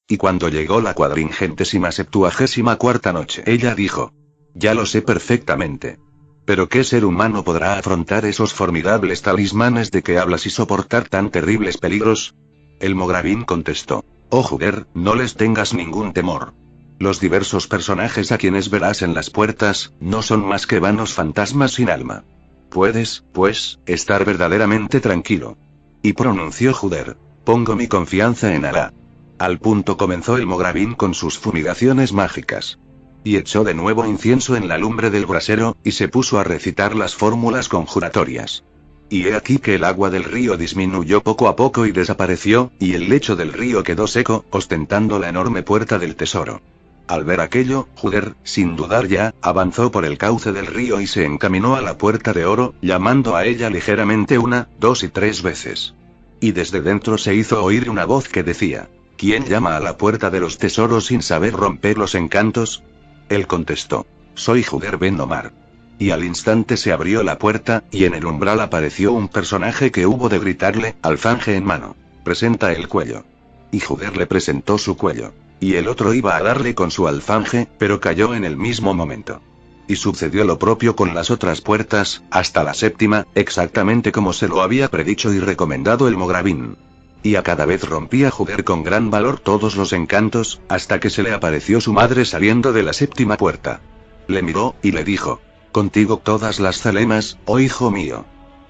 Y cuando llegó la 474ª noche, ella dijo: ya lo sé perfectamente. Pero ¿qué ser humano podrá afrontar esos formidables talismanes de que hablas y soportar tan terribles peligros? El Mogravín contestó: oh Juder, no les tengas ningún temor. Los diversos personajes a quienes verás en las puertas, no son más que vanos fantasmas sin alma. Puedes, pues, estar verdaderamente tranquilo. Y pronunció Juder: pongo mi confianza en Alá. Al punto comenzó el Mogravín con sus fumigaciones mágicas. Y echó de nuevo incienso en la lumbre del brasero, y se puso a recitar las fórmulas conjuratorias. Y he aquí que el agua del río disminuyó poco a poco y desapareció, y el lecho del río quedó seco, ostentando la enorme puerta del tesoro. Al ver aquello, Juder, sin dudar ya, avanzó por el cauce del río y se encaminó a la puerta de oro, llamando a ella ligeramente 1, 2 y 3 veces. Y desde dentro se hizo oír una voz que decía: ¿quién llama a la puerta de los tesoros sin saber romper los encantos? Él contestó: soy Juder Ben Omar. Y al instante se abrió la puerta, y en el umbral apareció un personaje que hubo de gritarle, alfanje en mano: presenta el cuello. Y Juder le presentó su cuello. Y el otro iba a darle con su alfanje, pero cayó en el mismo momento. Y sucedió lo propio con las otras puertas, hasta la 7ª, exactamente como se lo había predicho y recomendado el Mogravín. Y a cada vez rompía Juder con gran valor todos los encantos, hasta que se le apareció su madre saliendo de la 7ª puerta. Le miró, y le dijo: contigo todas las zalemas, oh hijo mío.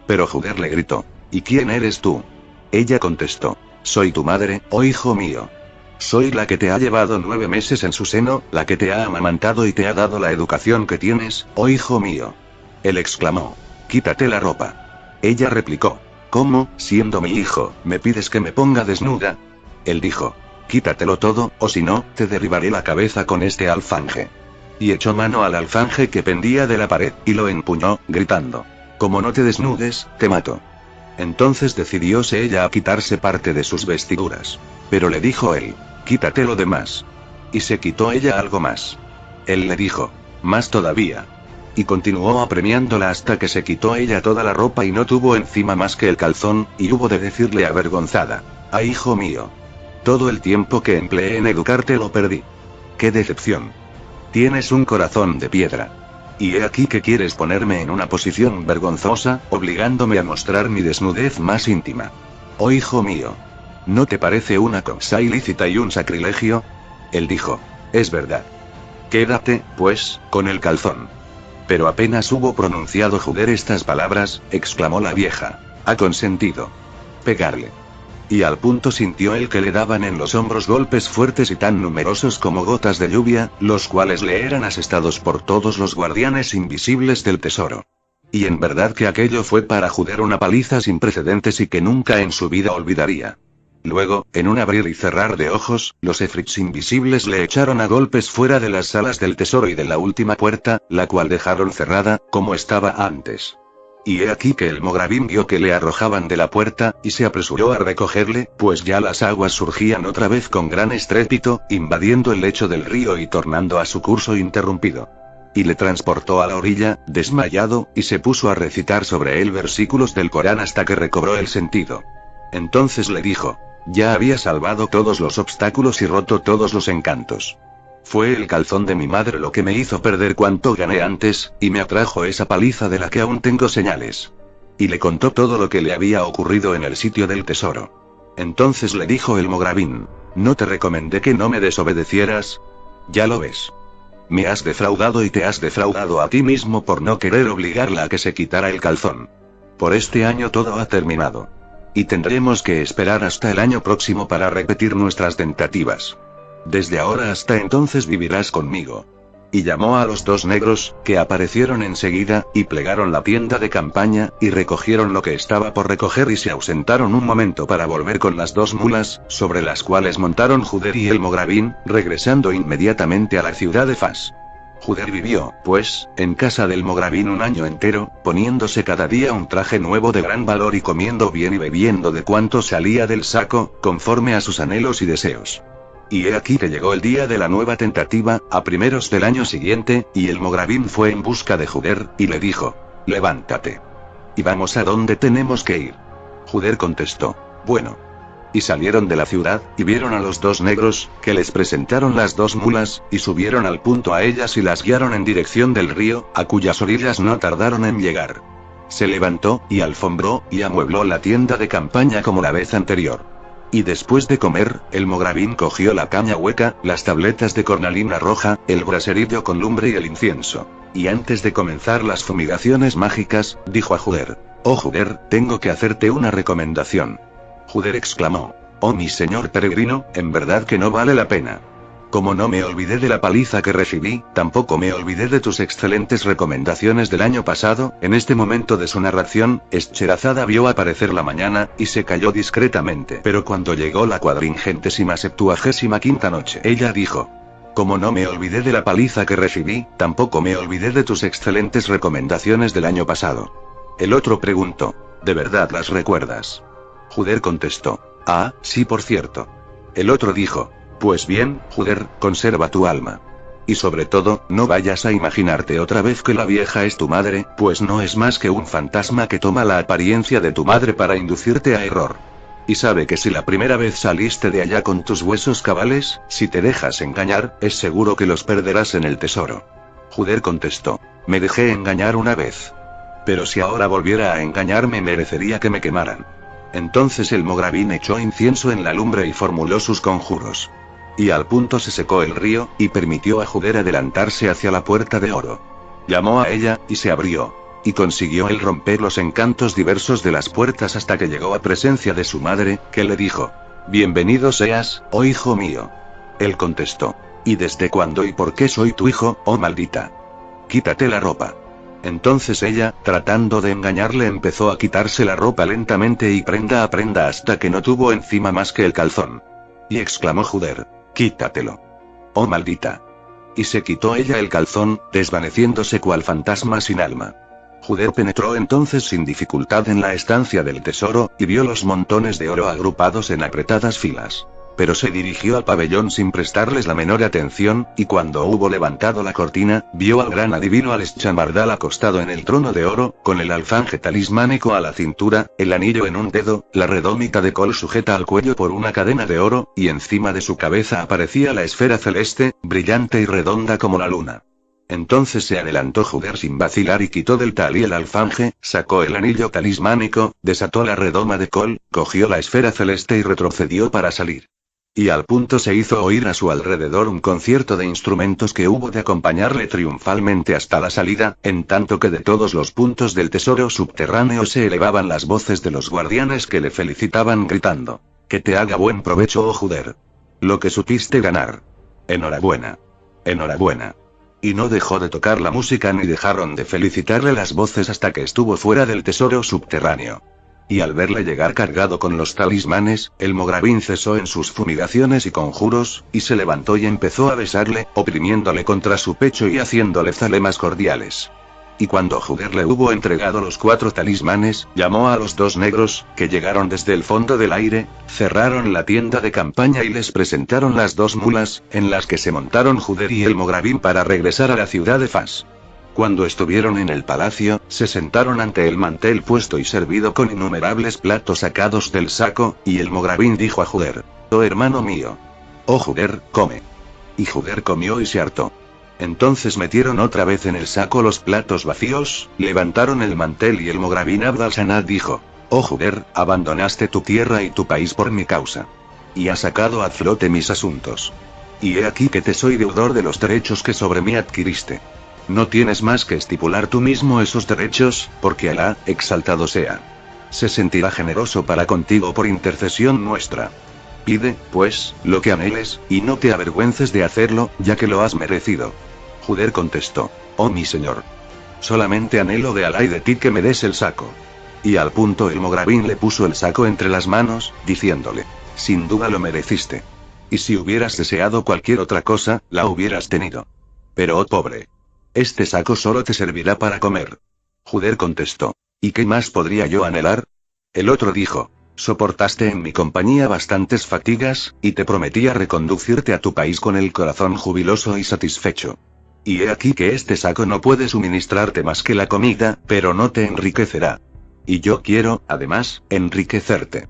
Pero Juder le gritó: ¿y quién eres tú? Ella contestó: soy tu madre, oh hijo mío. Soy la que te ha llevado 9 meses en su seno, la que te ha amamantado y te ha dado la educación que tienes, oh hijo mío. Él exclamó: quítate la ropa. Ella replicó: ¿cómo, siendo mi hijo, me pides que me ponga desnuda? Él dijo: quítatelo todo, o si no, te derribaré la cabeza con este alfanje. Y echó mano al alfanje que pendía de la pared, y lo empuñó, gritando: como no te desnudes, te mato. Entonces decidióse ella a quitarse parte de sus vestiduras. Pero le dijo él: quítate lo demás. Y se quitó ella algo más. Él le dijo: más todavía. Y continuó apremiándola hasta que se quitó ella toda la ropa y no tuvo encima más que el calzón, y hubo de decirle avergonzada: ah, hijo mío. Todo el tiempo que empleé en educarte lo perdí. ¡Qué decepción! Tienes un corazón de piedra. Y he aquí que quieres ponerme en una posición vergonzosa, obligándome a mostrar mi desnudez más íntima. Oh hijo mío. ¿No te parece una cosa ilícita y un sacrilegio? Él dijo: es verdad. Quédate, pues, con el calzón. Pero apenas hubo pronunciado Juder estas palabras, exclamó la vieja: ha consentido. Pegarle. Y al punto sintió él que le daban en los hombros golpes fuertes y tan numerosos como gotas de lluvia, los cuales le eran asestados por todos los guardianes invisibles del tesoro. Y en verdad que aquello fue para Juder una paliza sin precedentes y que nunca en su vida olvidaría. Luego, en un abrir y cerrar de ojos, los efrits invisibles le echaron a golpes fuera de las salas del tesoro y de la última puerta, la cual dejaron cerrada, como estaba antes. Y he aquí que el Mogravín vio que le arrojaban de la puerta, y se apresuró a recogerle, pues ya las aguas surgían otra vez con gran estrépito, invadiendo el lecho del río y tornando a su curso interrumpido. Y le transportó a la orilla, desmayado, y se puso a recitar sobre él versículos del Corán hasta que recobró el sentido. Entonces le dijo: ya había salvado todos los obstáculos y roto todos los encantos. Fue el calzón de mi madre lo que me hizo perder cuanto gané antes, y me atrajo esa paliza de la que aún tengo señales. Y le contó todo lo que le había ocurrido en el sitio del tesoro. Entonces le dijo el Mogravín: ¿no te recomendé que no me desobedecieras? Ya lo ves. Me has defraudado y te has defraudado a ti mismo por no querer obligarla a que se quitara el calzón. Por este año todo ha terminado. Y tendremos que esperar hasta el año próximo para repetir nuestras tentativas. Desde ahora hasta entonces vivirás conmigo. Y llamó a los 2 negros, que aparecieron enseguida, y plegaron la tienda de campaña, y recogieron lo que estaba por recoger y se ausentaron un momento para volver con las 2 mulas, sobre las cuales montaron Juder y el Mogravín, regresando inmediatamente a la ciudad de Fas. Juder vivió, pues, en casa del Mogravín un año entero, poniéndose cada día un traje nuevo de gran valor y comiendo bien y bebiendo de cuanto salía del saco, conforme a sus anhelos y deseos. Y he aquí que llegó el día de la nueva tentativa, a primeros del año siguiente, y el Mogravín fue en busca de Juder, y le dijo: levántate. Y vamos a donde tenemos que ir. Juder contestó: bueno. Y salieron de la ciudad, y vieron a los dos negros, que les presentaron las dos mulas, y subieron al punto a ellas y las guiaron en dirección del río, a cuyas orillas no tardaron en llegar. Se levantó, y alfombró, y amuebló la tienda de campaña como la vez anterior. Y después de comer, el Mogravín cogió la caña hueca, las tabletas de cornalina roja, el braserillo con lumbre y el incienso. Y antes de comenzar las fumigaciones mágicas, dijo a Juder: «Oh Juder, tengo que hacerte una recomendación». Juder exclamó: «Oh mi señor peregrino, en verdad que no vale la pena. Como no me olvidé de la paliza que recibí, tampoco me olvidé de tus excelentes recomendaciones del año pasado». En este momento de su narración, Scheherazada vio aparecer la mañana, y se calló discretamente. Pero cuando llegó la 475ª noche, ella dijo: «Como no me olvidé de la paliza que recibí, tampoco me olvidé de tus excelentes recomendaciones del año pasado». El otro preguntó: «¿De verdad las recuerdas?». Juder contestó: «Ah, sí, por cierto». El otro dijo: «Pues bien, Juder, conserva tu alma. Y sobre todo, no vayas a imaginarte otra vez que la vieja es tu madre, pues no es más que un fantasma que toma la apariencia de tu madre para inducirte a error. Y sabe que si la primera vez saliste de allá con tus huesos cabales, si te dejas engañar, es seguro que los perderás en el tesoro». Juder contestó: «Me dejé engañar una vez. Pero si ahora volviera a engañarme merecería que me quemaran». Entonces el Mogravín echó incienso en la lumbre y formuló sus conjuros. Y al punto se secó el río, y permitió a Juder adelantarse hacia la puerta de oro. Llamó a ella, y se abrió. Y consiguió él romper los encantos diversos de las puertas hasta que llegó a presencia de su madre, que le dijo: «Bienvenido seas, oh hijo mío». Él contestó: «¿Y desde cuándo y por qué soy tu hijo, oh maldita? Quítate la ropa». Entonces ella, tratando de engañarle, empezó a quitarse la ropa lentamente y prenda a prenda hasta que no tuvo encima más que el calzón. Y exclamó Juder: «Quítatelo. Oh maldita». Y se quitó ella el calzón, desvaneciéndose cual fantasma sin alma. Juder penetró entonces sin dificultad en la estancia del tesoro, y vio los montones de oro agrupados en apretadas filas. Pero se dirigió al pabellón sin prestarles la menor atención, y cuando hubo levantado la cortina, vio al gran adivino Alexchambardal acostado en el trono de oro, con el alfanje talismánico a la cintura, el anillo en un dedo, la redómica de col sujeta al cuello por una cadena de oro, y encima de su cabeza aparecía la esfera celeste, brillante y redonda como la luna. Entonces se adelantó Juder sin vacilar y quitó del talí el alfanje, sacó el anillo talismánico, desató la redoma de col, cogió la esfera celeste y retrocedió para salir. Y al punto se hizo oír a su alrededor un concierto de instrumentos que hubo de acompañarle triunfalmente hasta la salida, en tanto que de todos los puntos del tesoro subterráneo se elevaban las voces de los guardianes que le felicitaban gritando: «Que te haga buen provecho, oh Juder. Lo que supiste ganar. Enhorabuena. Enhorabuena». Y no dejó de tocar la música ni dejaron de felicitarle las voces hasta que estuvo fuera del tesoro subterráneo. Y al verle llegar cargado con los talismanes, el Mogravín cesó en sus fumigaciones y conjuros, y se levantó y empezó a besarle, oprimiéndole contra su pecho y haciéndole zalemas cordiales. Y cuando Juder le hubo entregado los 4 talismanes, llamó a los 2 negros, que llegaron desde el fondo del aire, cerraron la tienda de campaña y les presentaron las 2 mulas, en las que se montaron Juder y el Mogravín para regresar a la ciudad de Fas. Cuando estuvieron en el palacio, se sentaron ante el mantel puesto y servido con innumerables platos sacados del saco, y el Mogravín dijo a Juder: «Oh hermano mío. Oh Juder, come». Y Juder comió y se hartó. Entonces metieron otra vez en el saco los platos vacíos, levantaron el mantel y el Mogravín Abd al-Samad dijo: «Oh Juder, abandonaste tu tierra y tu país por mi causa. Y has sacado a flote mis asuntos. Y he aquí que te soy deudor de los derechos que sobre mí adquiriste. No tienes más que estipular tú mismo esos derechos, porque Alá, exaltado sea, se sentirá generoso para contigo por intercesión nuestra. Pide, pues, lo que anheles, y no te avergüences de hacerlo, ya que lo has merecido». Juder contestó: «Oh mi señor. Solamente anhelo de Alá y de ti que me des el saco». Y al punto el Mogravín le puso el saco entre las manos, diciéndole: «Sin duda lo mereciste. Y si hubieras deseado cualquier otra cosa, la hubieras tenido. Pero oh pobre. Este saco solo te servirá para comer». Juder contestó: «¿Y qué más podría yo anhelar?». El otro dijo: «Soportaste en mi compañía bastantes fatigas, y te prometía reconducirte a tu país con el corazón jubiloso y satisfecho. Y he aquí que este saco no puede suministrarte más que la comida, pero no te enriquecerá. Y yo quiero, además, enriquecerte.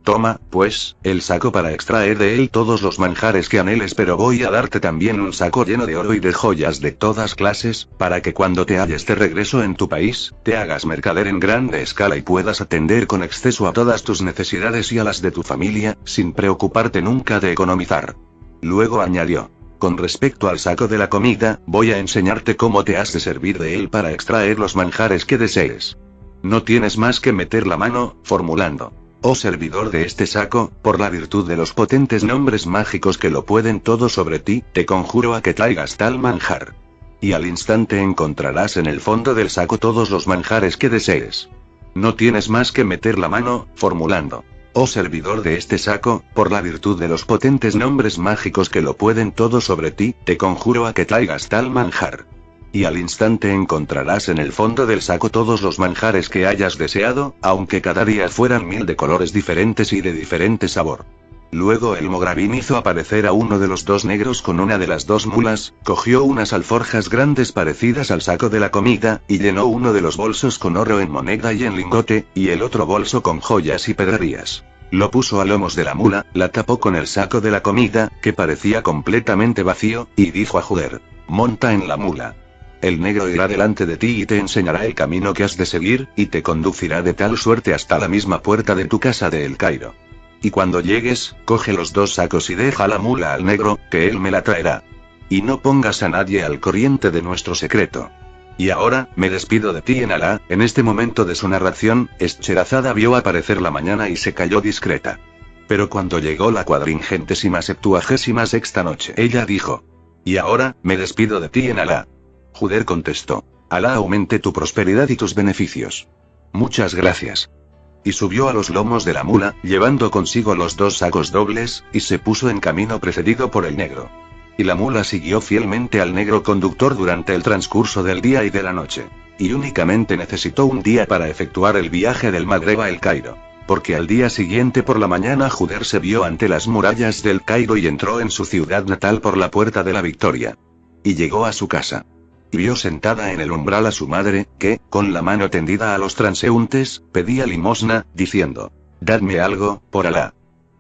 Toma, pues, el saco para extraer de él todos los manjares que anheles, pero voy a darte también un saco lleno de oro y de joyas de todas clases, para que cuando te halles de regreso en tu país, te hagas mercader en grande escala y puedas atender con exceso a todas tus necesidades y a las de tu familia, sin preocuparte nunca de economizar. Luego añadió: con respecto al saco de la comida, voy a enseñarte cómo te has de servir de él para extraer los manjares que desees. No tienes más que meter la mano, formulando: oh servidor de este saco, por la virtud de los potentes nombres mágicos que lo pueden todo sobre ti, te conjuro a que traigas tal manjar. Y al instante encontrarás en el fondo del saco todos los manjares que desees. No tienes más que meter la mano, formulando: oh servidor de este saco, por la virtud de los potentes nombres mágicos que lo pueden todo sobre ti, te conjuro a que traigas tal manjar. Y al instante encontrarás en el fondo del saco todos los manjares que hayas deseado, aunque cada día fueran 1000 de colores diferentes y de diferente sabor. Luego el Mogravín hizo aparecer a uno de los dos negros con una de las dos mulas, cogió unas alforjas grandes parecidas al saco de la comida, y llenó uno de los bolsos con oro en moneda y en lingote, y el otro bolso con joyas y pedrerías. Lo puso a lomos de la mula, la tapó con el saco de la comida, que parecía completamente vacío, y dijo a Juder: monta en la mula. El negro irá delante de ti y te enseñará el camino que has de seguir, y te conducirá de tal suerte hasta la misma puerta de tu casa de El Cairo. Y cuando llegues, coge los dos sacos y deja la mula al negro, que él me la traerá. Y no pongas a nadie al corriente de nuestro secreto. Y ahora, me despido de ti en Alá. En este momento de su narración, Scheherazada vio aparecer la mañana y se calló discreta. Pero cuando llegó la 476ª noche, ella dijo: y ahora, me despido de ti en Alá. Juder contestó: Alá aumente tu prosperidad y tus beneficios. Muchas gracias. Y subió a los lomos de la mula, llevando consigo los dos sacos dobles, y se puso en camino precedido por el negro. Y la mula siguió fielmente al negro conductor durante el transcurso del día y de la noche. Y únicamente necesitó un día para efectuar el viaje del Magreb a El Cairo. Porque al día siguiente por la mañana Juder se vio ante las murallas del Cairo y entró en su ciudad natal por la Puerta de la Victoria. Y llegó a su casa. Y vio sentada en el umbral a su madre, que, con la mano tendida a los transeúntes, pedía limosna, diciendo: dadme algo, por Alá.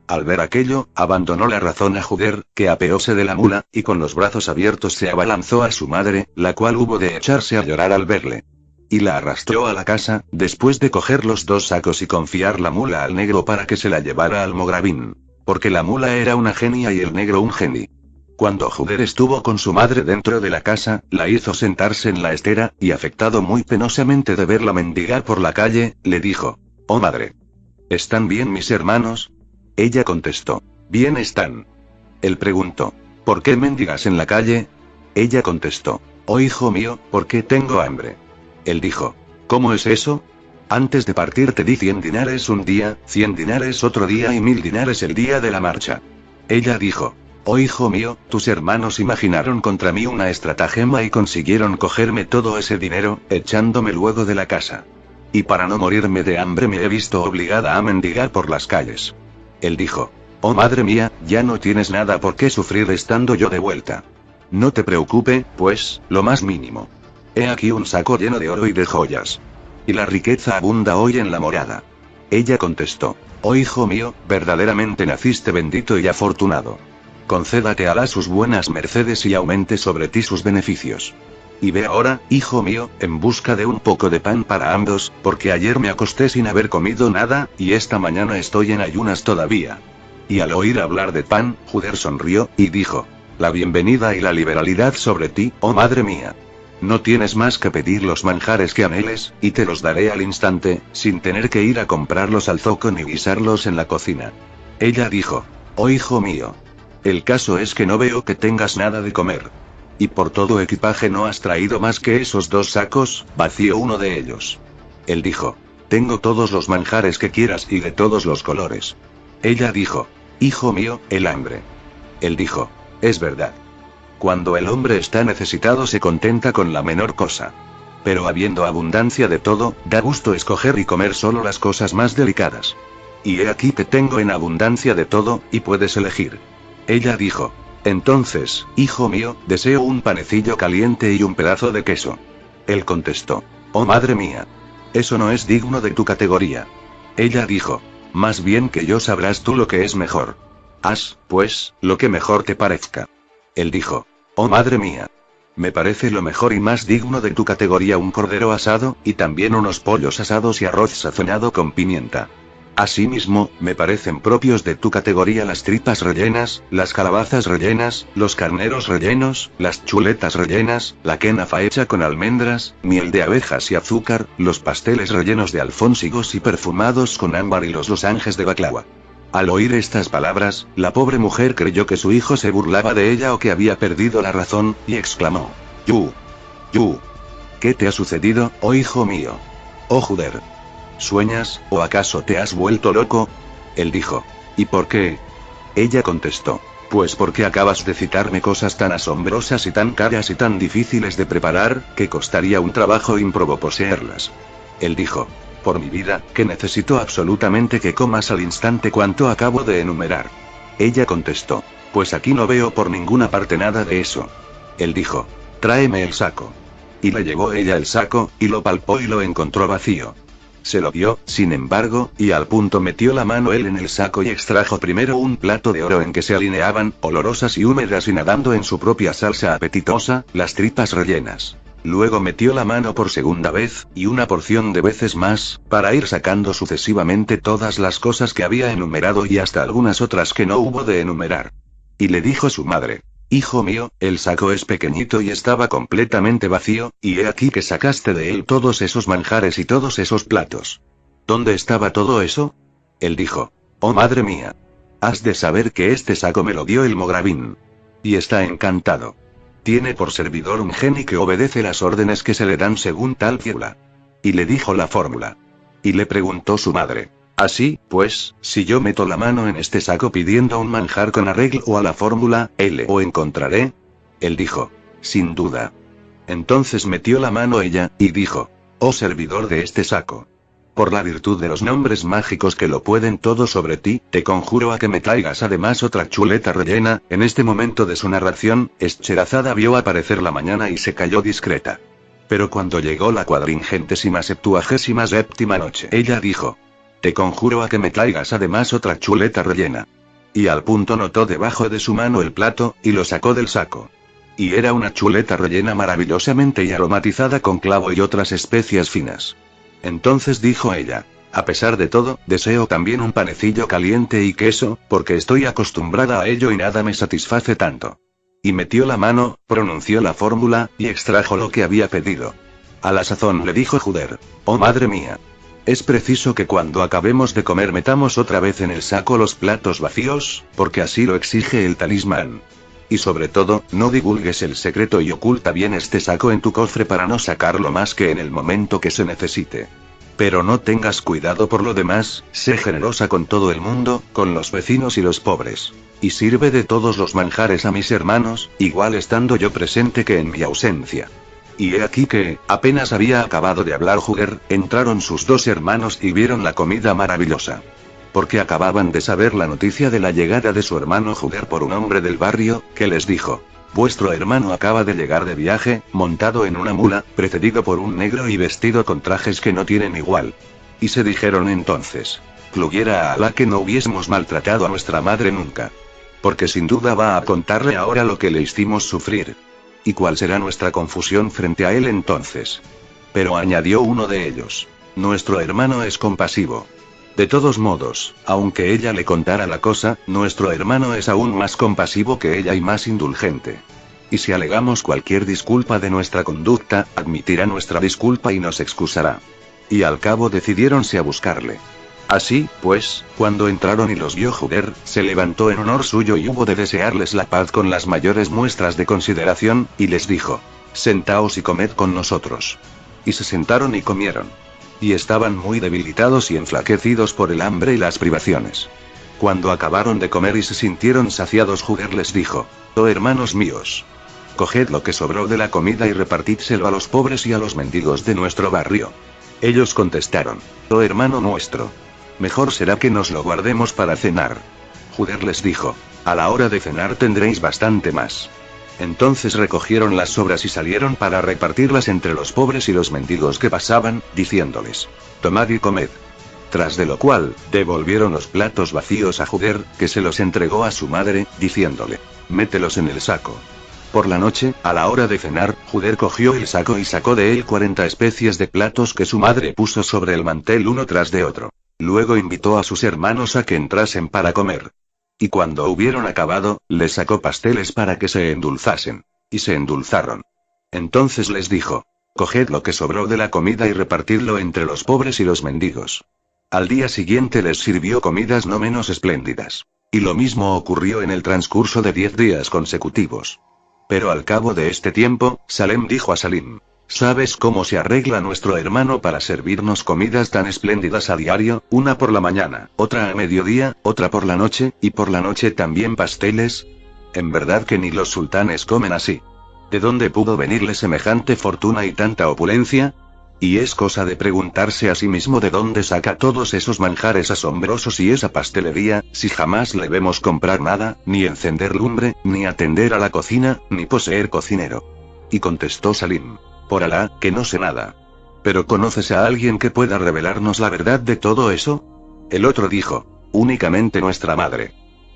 Al ver aquello, abandonó la razón a Juder, que apeóse de la mula, y con los brazos abiertos se abalanzó a su madre, la cual hubo de echarse a llorar al verle. Y la arrastró a la casa, después de coger los dos sacos y confiar la mula al negro para que se la llevara al Mogravín. Porque la mula era una genia y el negro un geni. Cuando Juder estuvo con su madre dentro de la casa, la hizo sentarse en la estera, y afectado muy penosamente de verla mendigar por la calle, le dijo: oh madre, ¿están bien mis hermanos? Ella contestó: bien están. Él preguntó: ¿por qué mendigas en la calle? Ella contestó: oh hijo mío, porque tengo hambre. Él dijo: ¿cómo es eso? Antes de partir te di 100 dinares un día, 100 dinares otro día y 1000 dinares el día de la marcha. Ella dijo: oh hijo mío, tus hermanos imaginaron contra mí una estratagema y consiguieron cogerme todo ese dinero, echándome luego de la casa. Y para no morirme de hambre me he visto obligada a mendigar por las calles. Él dijo: oh madre mía, ya no tienes nada por qué sufrir estando yo de vuelta. No te preocupe, pues, lo más mínimo. He aquí un saco lleno de oro y de joyas. Y la riqueza abunda hoy en la morada. Ella contestó: oh hijo mío, verdaderamente naciste bendito y afortunado. Concédate Alá sus buenas mercedes y aumente sobre ti sus beneficios. Y ve ahora, hijo mío, en busca de un poco de pan para ambos, porque ayer me acosté sin haber comido nada, y esta mañana estoy en ayunas todavía. Y al oír hablar de pan, Juder sonrió, y dijo: la bienvenida y la liberalidad sobre ti, oh madre mía. No tienes más que pedir los manjares que anheles, y te los daré al instante, sin tener que ir a comprarlos al zoco ni guisarlos en la cocina. Ella dijo: oh hijo mío, el caso es que no veo que tengas nada de comer. Y por todo equipaje no has traído más que esos dos sacos, vacío uno de ellos. Él dijo: tengo todos los manjares que quieras y de todos los colores. Ella dijo: hijo mío, el hambre. Él dijo: es verdad. Cuando el hombre está necesitado se contenta con la menor cosa. Pero habiendo abundancia de todo, da gusto escoger y comer solo las cosas más delicadas. Y he aquí te tengo en abundancia de todo, y puedes elegir. Ella dijo: entonces, hijo mío, deseo un panecillo caliente y un pedazo de queso. Él contestó: oh madre mía, eso no es digno de tu categoría. Ella dijo: más bien que yo sabrás tú lo que es mejor. Haz, pues, lo que mejor te parezca. Él dijo. Oh madre mía. Me parece lo mejor y más digno de tu categoría un cordero asado, y también unos pollos asados y arroz sazonado con pimienta. Asimismo, me parecen propios de tu categoría las tripas rellenas, las calabazas rellenas, los carneros rellenos, las chuletas rellenas, la quenafa hecha con almendras, miel de abejas y azúcar, los pasteles rellenos de alfónsigos y perfumados con ámbar y los losanges de baklava. Al oír estas palabras, la pobre mujer creyó que su hijo se burlaba de ella o que había perdido la razón, y exclamó. Yu. ¿Qué te ha sucedido, oh hijo mío? Oh Juder. ¿Sueñas, o acaso te has vuelto loco? Él dijo. ¿Y por qué? Ella contestó. Pues porque acabas de citarme cosas tan asombrosas y tan caras y tan difíciles de preparar, que costaría un trabajo ímprobo poseerlas. Él dijo. Por mi vida, que necesito absolutamente que comas al instante cuanto acabo de enumerar. Ella contestó. Pues aquí no veo por ninguna parte nada de eso. Él dijo. Tráeme el saco. Y le llevó ella el saco, y lo palpó y lo encontró vacío. Se lo vio, sin embargo, y al punto metió la mano él en el saco y extrajo primero un plato de oro en que se alineaban, olorosas y húmedas y nadando en su propia salsa apetitosa, las tripas rellenas. Luego metió la mano por segunda vez, y una porción de veces más, para ir sacando sucesivamente todas las cosas que había enumerado y hasta algunas otras que no hubo de enumerar. Y le dijo su madre. Hijo mío, el saco es pequeñito y estaba completamente vacío, y he aquí que sacaste de él todos esos manjares y todos esos platos. ¿Dónde estaba todo eso? Él dijo. Oh madre mía. Has de saber que este saco me lo dio el Mogravín. Y está encantado. Tiene por servidor un genio que obedece las órdenes que se le dan según tal fórmula. Y le dijo la fórmula. Y le preguntó su madre. Así, pues, si yo meto la mano en este saco pidiendo un manjar con arreglo a la fórmula, ¿o encontraré? Él dijo. Sin duda. Entonces metió la mano ella, y dijo. Oh servidor de este saco. Por la virtud de los nombres mágicos que lo pueden todo sobre ti, te conjuro a que me traigas además otra chuleta rellena. En este momento de su narración, Scheherazada vio aparecer la mañana y se calló discreta. Pero cuando llegó la 477ª noche, ella dijo. Te conjuro a que me traigas además otra chuleta rellena. Y al punto notó debajo de su mano el plato, y lo sacó del saco. Y era una chuleta rellena maravillosamente y aromatizada con clavo y otras especias finas. Entonces dijo ella. A pesar de todo, deseo también un panecillo caliente y queso, porque estoy acostumbrada a ello y nada me satisface tanto. Y metió la mano, pronunció la fórmula, y extrajo lo que había pedido. A la sazón le dijo Juder. Oh madre mía. Es preciso que cuando acabemos de comer metamos otra vez en el saco los platos vacíos, porque así lo exige el talismán. Y sobre todo, no divulgues el secreto y oculta bien este saco en tu cofre para no sacarlo más que en el momento que se necesite. Pero no tengas cuidado por lo demás, sé generosa con todo el mundo, con los vecinos y los pobres. Y sirve de todos los manjares a mis hermanos, igual estando yo presente que en mi ausencia. Y he aquí que, apenas había acabado de hablar Juder, entraron sus dos hermanos y vieron la comida maravillosa. Porque acababan de saber la noticia de la llegada de su hermano Juder por un hombre del barrio, que les dijo. Vuestro hermano acaba de llegar de viaje, montado en una mula, precedido por un negro y vestido con trajes que no tienen igual. Y se dijeron entonces. Pluguiera a Alá que no hubiésemos maltratado a nuestra madre nunca. Porque sin duda va a contarle ahora lo que le hicimos sufrir. ¿Y cuál será nuestra confusión frente a él entonces? Pero añadió uno de ellos. Nuestro hermano es compasivo. De todos modos, aunque ella le contara la cosa, nuestro hermano es aún más compasivo que ella y más indulgente. Y si alegamos cualquier disculpa de nuestra conducta, admitirá nuestra disculpa y nos excusará. Y al cabo decidiéronse a buscarle. Así, pues, cuando entraron y los vio Juder, se levantó en honor suyo y hubo de desearles la paz con las mayores muestras de consideración, y les dijo. Sentaos y comed con nosotros. Y se sentaron y comieron. Y estaban muy debilitados y enflaquecidos por el hambre y las privaciones. Cuando acabaron de comer y se sintieron saciados Juder les dijo. Oh hermanos míos. Coged lo que sobró de la comida y repartídselo a los pobres y a los mendigos de nuestro barrio. Ellos contestaron. Oh hermano nuestro. Mejor será que nos lo guardemos para cenar. Juder les dijo. A la hora de cenar tendréis bastante más. Entonces recogieron las sobras y salieron para repartirlas entre los pobres y los mendigos que pasaban, diciéndoles. Tomad y comed. tras de lo cual, devolvieron los platos vacíos a Juder, que se los entregó a su madre, diciéndole: mételos en el saco. Por la noche, a la hora de cenar, Juder cogió el saco y sacó de él 40 especies de platos que su madre puso sobre el mantel uno tras de otro. Luego invitó a sus hermanos a que entrasen para comer. Y cuando hubieron acabado, les sacó pasteles para que se endulzasen. Y se endulzaron. Entonces les dijo: coged lo que sobró de la comida y repartidlo entre los pobres y los mendigos. Al día siguiente les sirvió comidas no menos espléndidas. Y lo mismo ocurrió en el transcurso de 10 días consecutivos. Pero al cabo de este tiempo, Salem dijo a Salim: ¿sabes cómo se arregla nuestro hermano para servirnos comidas tan espléndidas a diario, una por la mañana, otra a mediodía, otra por la noche, y por la noche también pasteles? En verdad que ni los sultanes comen así. ¿De dónde pudo venirle semejante fortuna y tanta opulencia? Y es cosa de preguntarse a sí mismo de dónde saca todos esos manjares asombrosos y esa pastelería, si jamás le vemos comprar nada, ni encender lumbre, ni atender a la cocina, ni poseer cocinero. Y contestó Salim: por Alá, que no sé nada. ¿Pero conoces a alguien que pueda revelarnos la verdad de todo eso? El otro dijo: únicamente nuestra madre.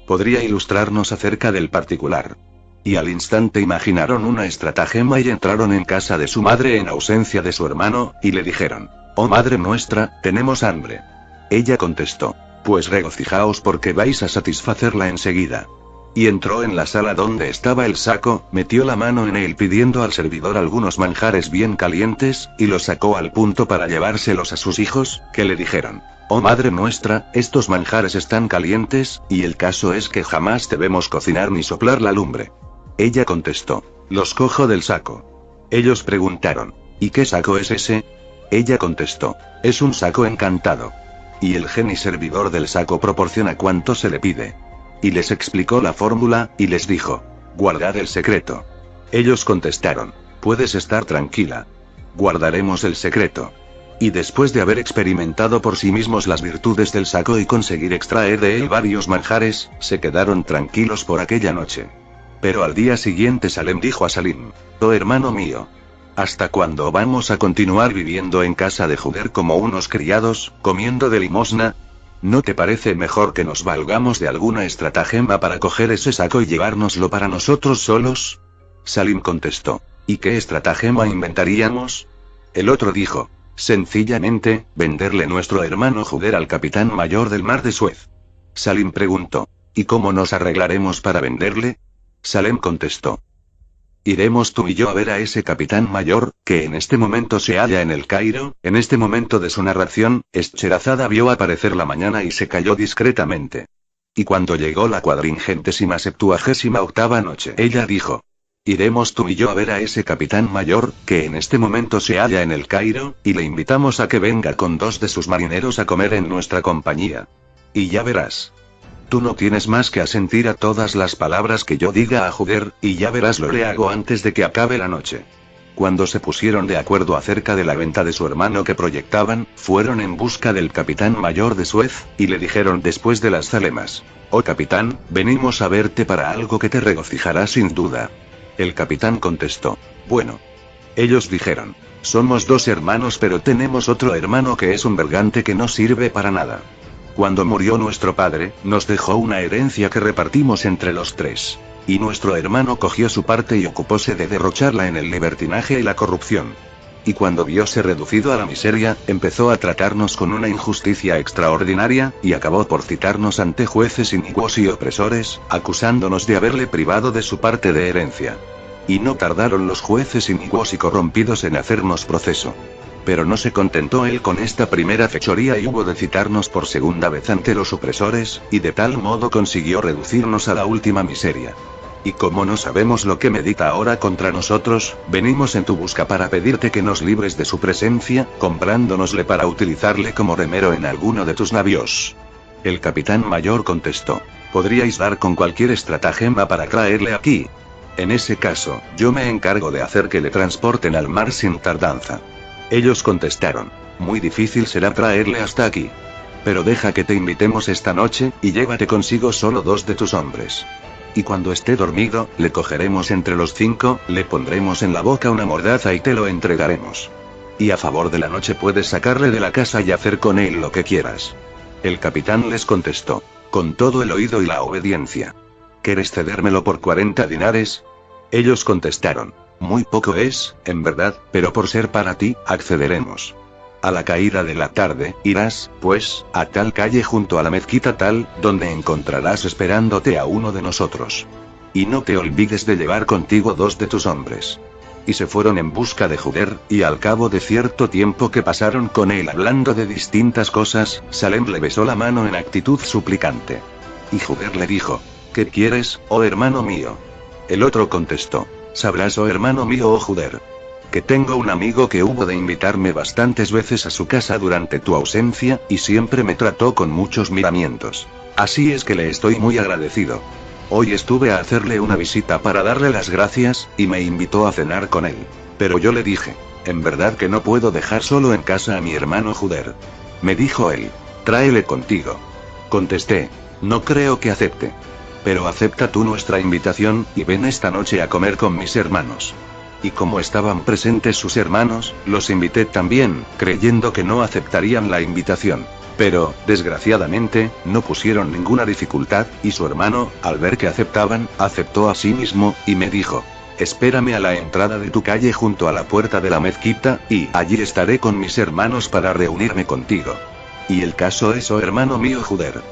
Podría ilustrarnos acerca del particular. Y al instante imaginaron una estratagema y entraron en casa de su madre en ausencia de su hermano, y le dijeron: oh madre nuestra, tenemos hambre. Ella contestó: pues regocijaos porque vais a satisfacerla enseguida. Y entró en la sala donde estaba el saco, metió la mano en él pidiendo al servidor algunos manjares bien calientes, y los sacó al punto para llevárselos a sus hijos, que le dijeron: oh madre nuestra, estos manjares están calientes, y el caso es que jamás debemos cocinar ni soplar la lumbre. Ella contestó: los cojo del saco. Ellos preguntaron: ¿y qué saco es ese? Ella contestó: es un saco encantado. Y el geni servidor del saco proporciona cuanto se le pide. Y les explicó la fórmula, y les dijo: guardad el secreto. Ellos contestaron: puedes estar tranquila. Guardaremos el secreto. Y después de haber experimentado por sí mismos las virtudes del saco y conseguir extraer de él varios manjares, se quedaron tranquilos por aquella noche. Pero al día siguiente Salem dijo a Salim: oh hermano mío, ¿hasta cuándo vamos a continuar viviendo en casa de Juder como unos criados, comiendo de limosna? ¿No te parece mejor que nos valgamos de alguna estratagema para coger ese saco y llevárnoslo para nosotros solos? Salim contestó: ¿y qué estratagema inventaríamos? El otro dijo: sencillamente, venderle nuestro hermano Juder al capitán mayor del mar de Suez. Salim preguntó: ¿y cómo nos arreglaremos para venderle? Salem contestó: iremos tú y yo a ver a ese capitán mayor, que en este momento se halla en el Cairo. En este momento de su narración, Scheherazada vio aparecer la mañana y se calló discretamente. Y cuando llegó la 478ª noche, ella dijo: iremos tú y yo a ver a ese capitán mayor, que en este momento se halla en el Cairo, y le invitamos a que venga con 2 de sus marineros a comer en nuestra compañía. Y ya verás. Tú no tienes más que asentir a todas las palabras que yo diga a Juder, y ya verás lo que hago antes de que acabe la noche. Cuando se pusieron de acuerdo acerca de la venta de su hermano que proyectaban, fueron en busca del capitán mayor de Suez, y le dijeron después de las zalemas: oh capitán, venimos a verte para algo que te regocijará sin duda. El capitán contestó: bueno. Ellos dijeron: somos 2 hermanos, pero tenemos otro hermano que es un bergante que no sirve para nada. Cuando murió nuestro padre, nos dejó una herencia que repartimos entre los 3. Y nuestro hermano cogió su parte y ocupóse de derrocharla en el libertinaje y la corrupción. Y cuando vióse reducido a la miseria, empezó a tratarnos con una injusticia extraordinaria, y acabó por citarnos ante jueces inicuos y opresores, acusándonos de haberle privado de su parte de herencia. Y no tardaron los jueces inicuos y corrompidos en hacernos proceso. Pero no se contentó él con esta primera fechoría y hubo de citarnos por segunda vez ante los opresores, y de tal modo consiguió reducirnos a la última miseria. Y como no sabemos lo que medita ahora contra nosotros, venimos en tu busca para pedirte que nos libres de su presencia, comprándonosle para utilizarle como remero en alguno de tus navíos. El capitán mayor contestó: podríais dar con cualquier estratagema para traerle aquí. En ese caso, yo me encargo de hacer que le transporten al mar sin tardanza. Ellos contestaron: muy difícil será traerle hasta aquí. Pero deja que te invitemos esta noche, y llévate consigo solo 2 de tus hombres. Y cuando esté dormido, le cogeremos entre los 5, le pondremos en la boca una mordaza y te lo entregaremos. y a favor de la noche puedes sacarle de la casa y hacer con él lo que quieras. El capitán les contestó, con todo el oído y la obediencia. ¿Quieres cedérmelo por 40 dinares? Ellos contestaron, muy poco es, en verdad, pero por ser para ti, accederemos. A la caída de la tarde, irás, pues, a tal calle junto a la mezquita tal, donde encontrarás esperándote a uno de nosotros. Y no te olvides de llevar contigo 2 de tus hombres. Y se fueron en busca de Juder, y al cabo de cierto tiempo que pasaron con él hablando de distintas cosas, Salem le besó la mano en actitud suplicante. Y Juder le dijo, ¿qué quieres, oh hermano mío? El otro contestó, sabrás, oh hermano mío, oh Juder, que tengo un amigo que hubo de invitarme bastantes veces a su casa durante tu ausencia, y siempre me trató con muchos miramientos. Así es que le estoy muy agradecido. Hoy estuve a hacerle una visita para darle las gracias, y me invitó a cenar con él. Pero yo le dije, en verdad que no puedo dejar solo en casa a mi hermano Juder. Me dijo él, tráele contigo. Contesté, no creo que acepte. Pero acepta tú nuestra invitación, y ven esta noche a comer con mis hermanos. Y como estaban presentes sus hermanos, los invité también, creyendo que no aceptarían la invitación. Pero, desgraciadamente, no pusieron ninguna dificultad, y su hermano, al ver que aceptaban, aceptó a sí mismo, y me dijo, espérame a la entrada de tu calle junto a la puerta de la mezquita, y allí estaré con mis hermanos para reunirme contigo. Y el caso es, oh hermano mío Juder,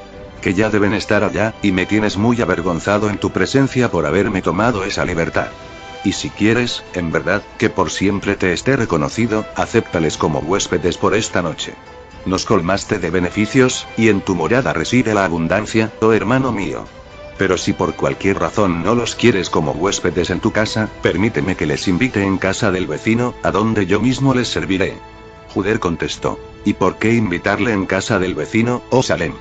que ya deben estar allá, y me tienes muy avergonzado en tu presencia por haberme tomado esa libertad. Y si quieres, en verdad, que por siempre te esté reconocido, acéptales como huéspedes por esta noche. Nos colmaste de beneficios, y en tu morada reside la abundancia, oh hermano mío. Pero si por cualquier razón no los quieres como huéspedes en tu casa, permíteme que les invite en casa del vecino, a donde yo mismo les serviré. Juder contestó, ¿y por qué invitarle en casa del vecino, oh Salem?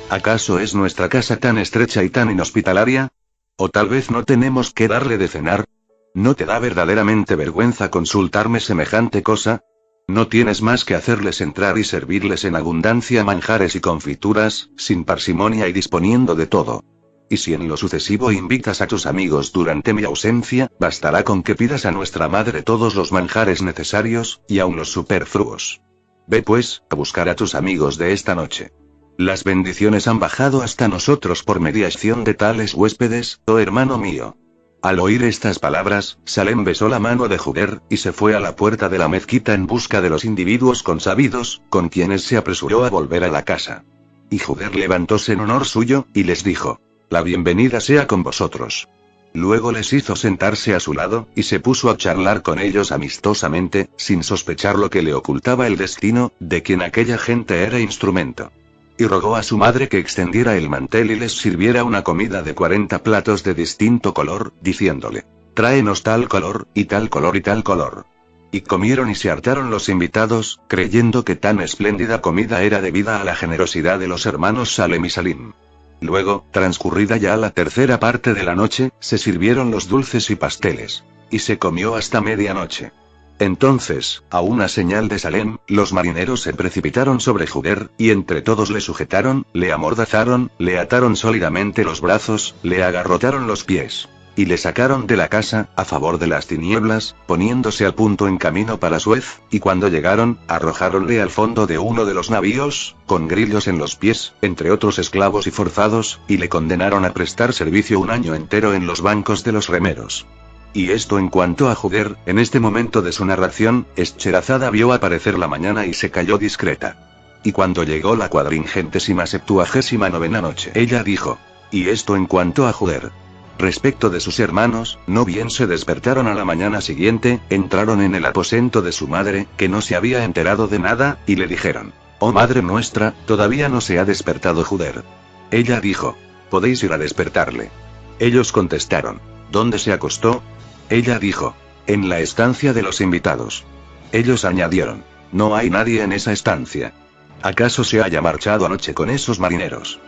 ¿Acaso es nuestra casa tan estrecha y tan inhospitalaria? ¿O tal vez no tenemos que darle de cenar? ¿No te da verdaderamente vergüenza consultarme semejante cosa? ¿No tienes más que hacerles entrar y servirles en abundancia manjares y confituras, sin parsimonia y disponiendo de todo? Y si en lo sucesivo invitas a tus amigos durante mi ausencia, bastará con que pidas a nuestra madre todos los manjares necesarios, y aun los superfluos. Ve pues, a buscar a tus amigos de esta noche. Las bendiciones han bajado hasta nosotros por mediación de tales huéspedes, oh hermano mío. Al oír estas palabras, Salem besó la mano de Juder, y se fue a la puerta de la mezquita en busca de los individuos consabidos, con quienes se apresuró a volver a la casa. Y Juder levantóse en honor suyo, y les dijo, la bienvenida sea con vosotros. Luego les hizo sentarse a su lado, y se puso a charlar con ellos amistosamente, sin sospechar lo que le ocultaba el destino, de quien aquella gente era instrumento. Y rogó a su madre que extendiera el mantel y les sirviera una comida de 40 platos de distinto color, diciéndole, tráenos tal color, y tal color y tal color. Y comieron y se hartaron los invitados, creyendo que tan espléndida comida era debida a la generosidad de los hermanos Salem y Salim. Luego, transcurrida ya la tercera parte de la noche, se sirvieron los dulces y pasteles. Y se comió hasta medianoche. Entonces, a una señal de Salem, los marineros se precipitaron sobre Juder, y entre todos le sujetaron, le amordazaron, le ataron sólidamente los brazos, le agarrotaron los pies. Y le sacaron de la casa, a favor de las tinieblas, poniéndose al punto en camino para Suez, y cuando llegaron, arrojáronle al fondo de uno de los navíos, con grillos en los pies, entre otros esclavos y forzados, y le condenaron a prestar servicio un año entero en los bancos de los remeros. Y esto en cuanto a Juder, en este momento de su narración, Scheherazada vio aparecer la mañana y se calló discreta. Y cuando llegó la 479ª noche, ella dijo, y esto en cuanto a Juder. Respecto de sus hermanos, no bien se despertaron a la mañana siguiente, entraron en el aposento de su madre, que no se había enterado de nada, y le dijeron, oh madre nuestra, todavía no se ha despertado Juder. Ella dijo, podéis ir a despertarle. Ellos contestaron, ¿dónde se acostó? Ella dijo, en la estancia de los invitados. Ellos añadieron, no hay nadie en esa estancia. ¿Acaso se haya marchado anoche con esos marineros?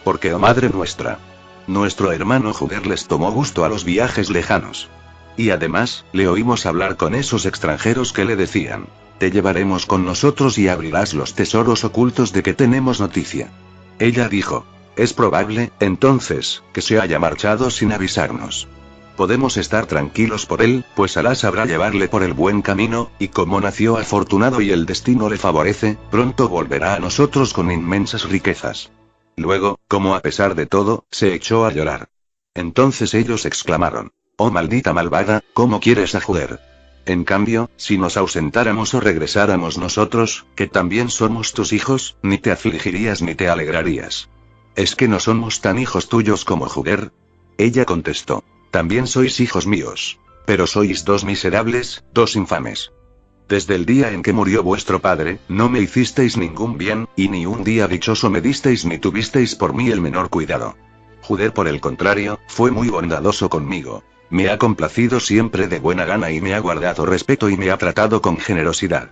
Porque, oh madre nuestra, nuestro hermano Juder les tomó gusto a los viajes lejanos. Y además, le oímos hablar con esos extranjeros que le decían, te llevaremos con nosotros y abrirás los tesoros ocultos de que tenemos noticia. Ella dijo, es probable, entonces, que se haya marchado sin avisarnos. podemos estar tranquilos por él, pues Alá sabrá llevarle por el buen camino, y como nació afortunado y el destino le favorece, pronto volverá a nosotros con inmensas riquezas. Luego, como a pesar de todo, se echó a llorar. Entonces ellos exclamaron: «Oh maldita malvada, ¿cómo quieres a Juder? En cambio, si nos ausentáramos o regresáramos nosotros, que también somos tus hijos, ni te afligirías ni te alegrarías. ¿Es que no somos tan hijos tuyos como Juder?». Ella contestó: «También sois hijos míos. Pero sois dos miserables, dos infames. Desde el día en que murió vuestro padre, no me hicisteis ningún bien, y ni un día dichoso me disteis ni tuvisteis por mí el menor cuidado. Juder, por el contrario, fue muy bondadoso conmigo. Me ha complacido siempre de buena gana y me ha guardado respeto y me ha tratado con generosidad.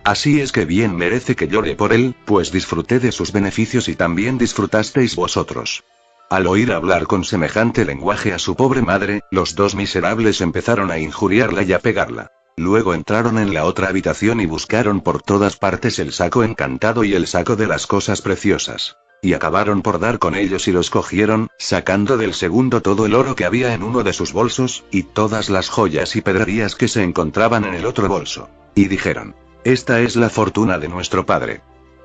Así es que bien merece que llore por él, pues disfruté de sus beneficios y también disfrutasteis vosotros». Al oír hablar con semejante lenguaje a su pobre madre, los dos miserables empezaron a injuriarla y a pegarla. Luego entraron en la otra habitación y buscaron por todas partes el saco encantado y el saco de las cosas preciosas. Y acabaron por dar con ellos y los cogieron, sacando del segundo todo el oro que había en uno de sus bolsos, y todas las joyas y pedrerías que se encontraban en el otro bolso. Y dijeron: «Esta es la fortuna de nuestro padre».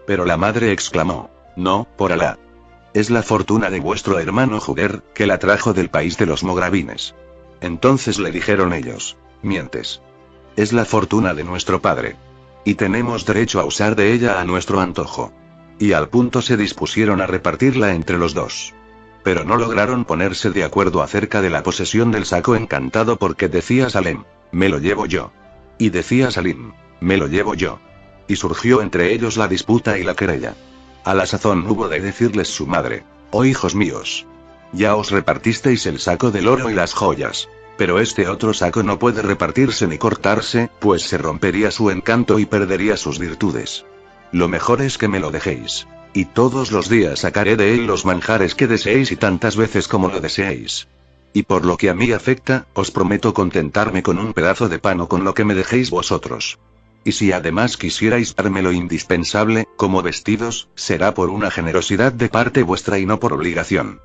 Pero la madre exclamó: «No, por Alá. Es la fortuna de vuestro hermano Juder, que la trajo del país de los Mogravines». Entonces le dijeron ellos: «Mientes. Es la fortuna de nuestro padre. Y tenemos derecho a usar de ella a nuestro antojo». Y al punto se dispusieron a repartirla entre los dos. Pero no lograron ponerse de acuerdo acerca de la posesión del saco encantado porque decía Salem: «Me lo llevo yo». Y decía Salim: «Me lo llevo yo». Y surgió entre ellos la disputa y la querella. A la sazón hubo de decirles su madre: «Oh hijos míos, ya os repartisteis el saco del oro y las joyas. Pero este otro saco no puede repartirse ni cortarse, pues se rompería su encanto y perdería sus virtudes. Lo mejor es que me lo dejéis. Y todos los días sacaré de él los manjares que deseéis y tantas veces como lo deseéis. Y por lo que a mí afecta, os prometo contentarme con un pedazo de pan o con lo que me dejéis vosotros. Y si además quisierais darme lo indispensable, como vestidos, será por una generosidad de parte vuestra y no por obligación.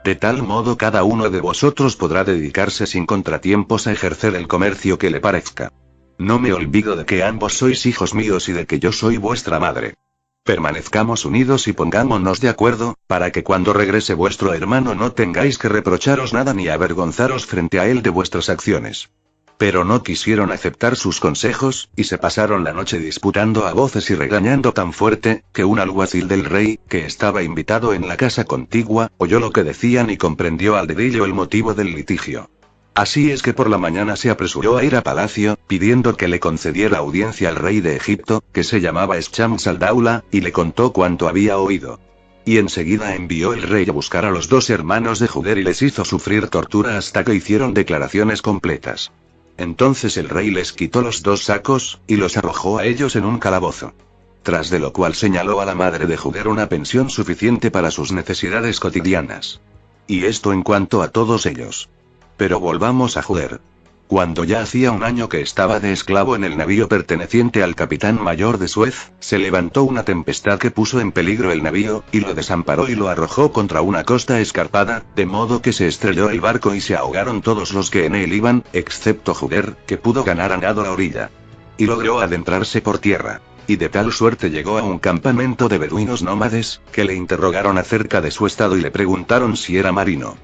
De tal modo cada uno de vosotros podrá dedicarse sin contratiempos a ejercer el comercio que le parezca. No me olvido de que ambos sois hijos míos y de que yo soy vuestra madre. Permanezcamos unidos y pongámonos de acuerdo, para que cuando regrese vuestro hermano no tengáis que reprocharos nada ni avergonzaros frente a él de vuestras acciones». Pero no quisieron aceptar sus consejos, y se pasaron la noche disputando a voces y regañando tan fuerte, que un alguacil del rey, que estaba invitado en la casa contigua, oyó lo que decían y comprendió al dedillo el motivo del litigio. Así es que por la mañana se apresuró a ir a palacio, pidiendo que le concediera audiencia al rey de Egipto, que se llamaba Shams al-Daula, y le contó cuanto había oído. Y enseguida envió el rey a buscar a los dos hermanos de Juder y les hizo sufrir tortura hasta que hicieron declaraciones completas. Entonces el rey les quitó los dos sacos, y los arrojó a ellos en un calabozo. Tras de lo cual señaló a la madre de Juder una pensión suficiente para sus necesidades cotidianas. Y esto en cuanto a todos ellos. Pero volvamos a Juder. Cuando ya hacía un año que estaba de esclavo en el navío perteneciente al capitán mayor de Suez, se levantó una tempestad que puso en peligro el navío, y lo desamparó y lo arrojó contra una costa escarpada, de modo que se estrelló el barco y se ahogaron todos los que en él iban, excepto Juder, que pudo ganar a nado la orilla. Y logró adentrarse por tierra. Y de tal suerte llegó a un campamento de beduinos nómades, que le interrogaron acerca de su estado y le preguntaron si era marino.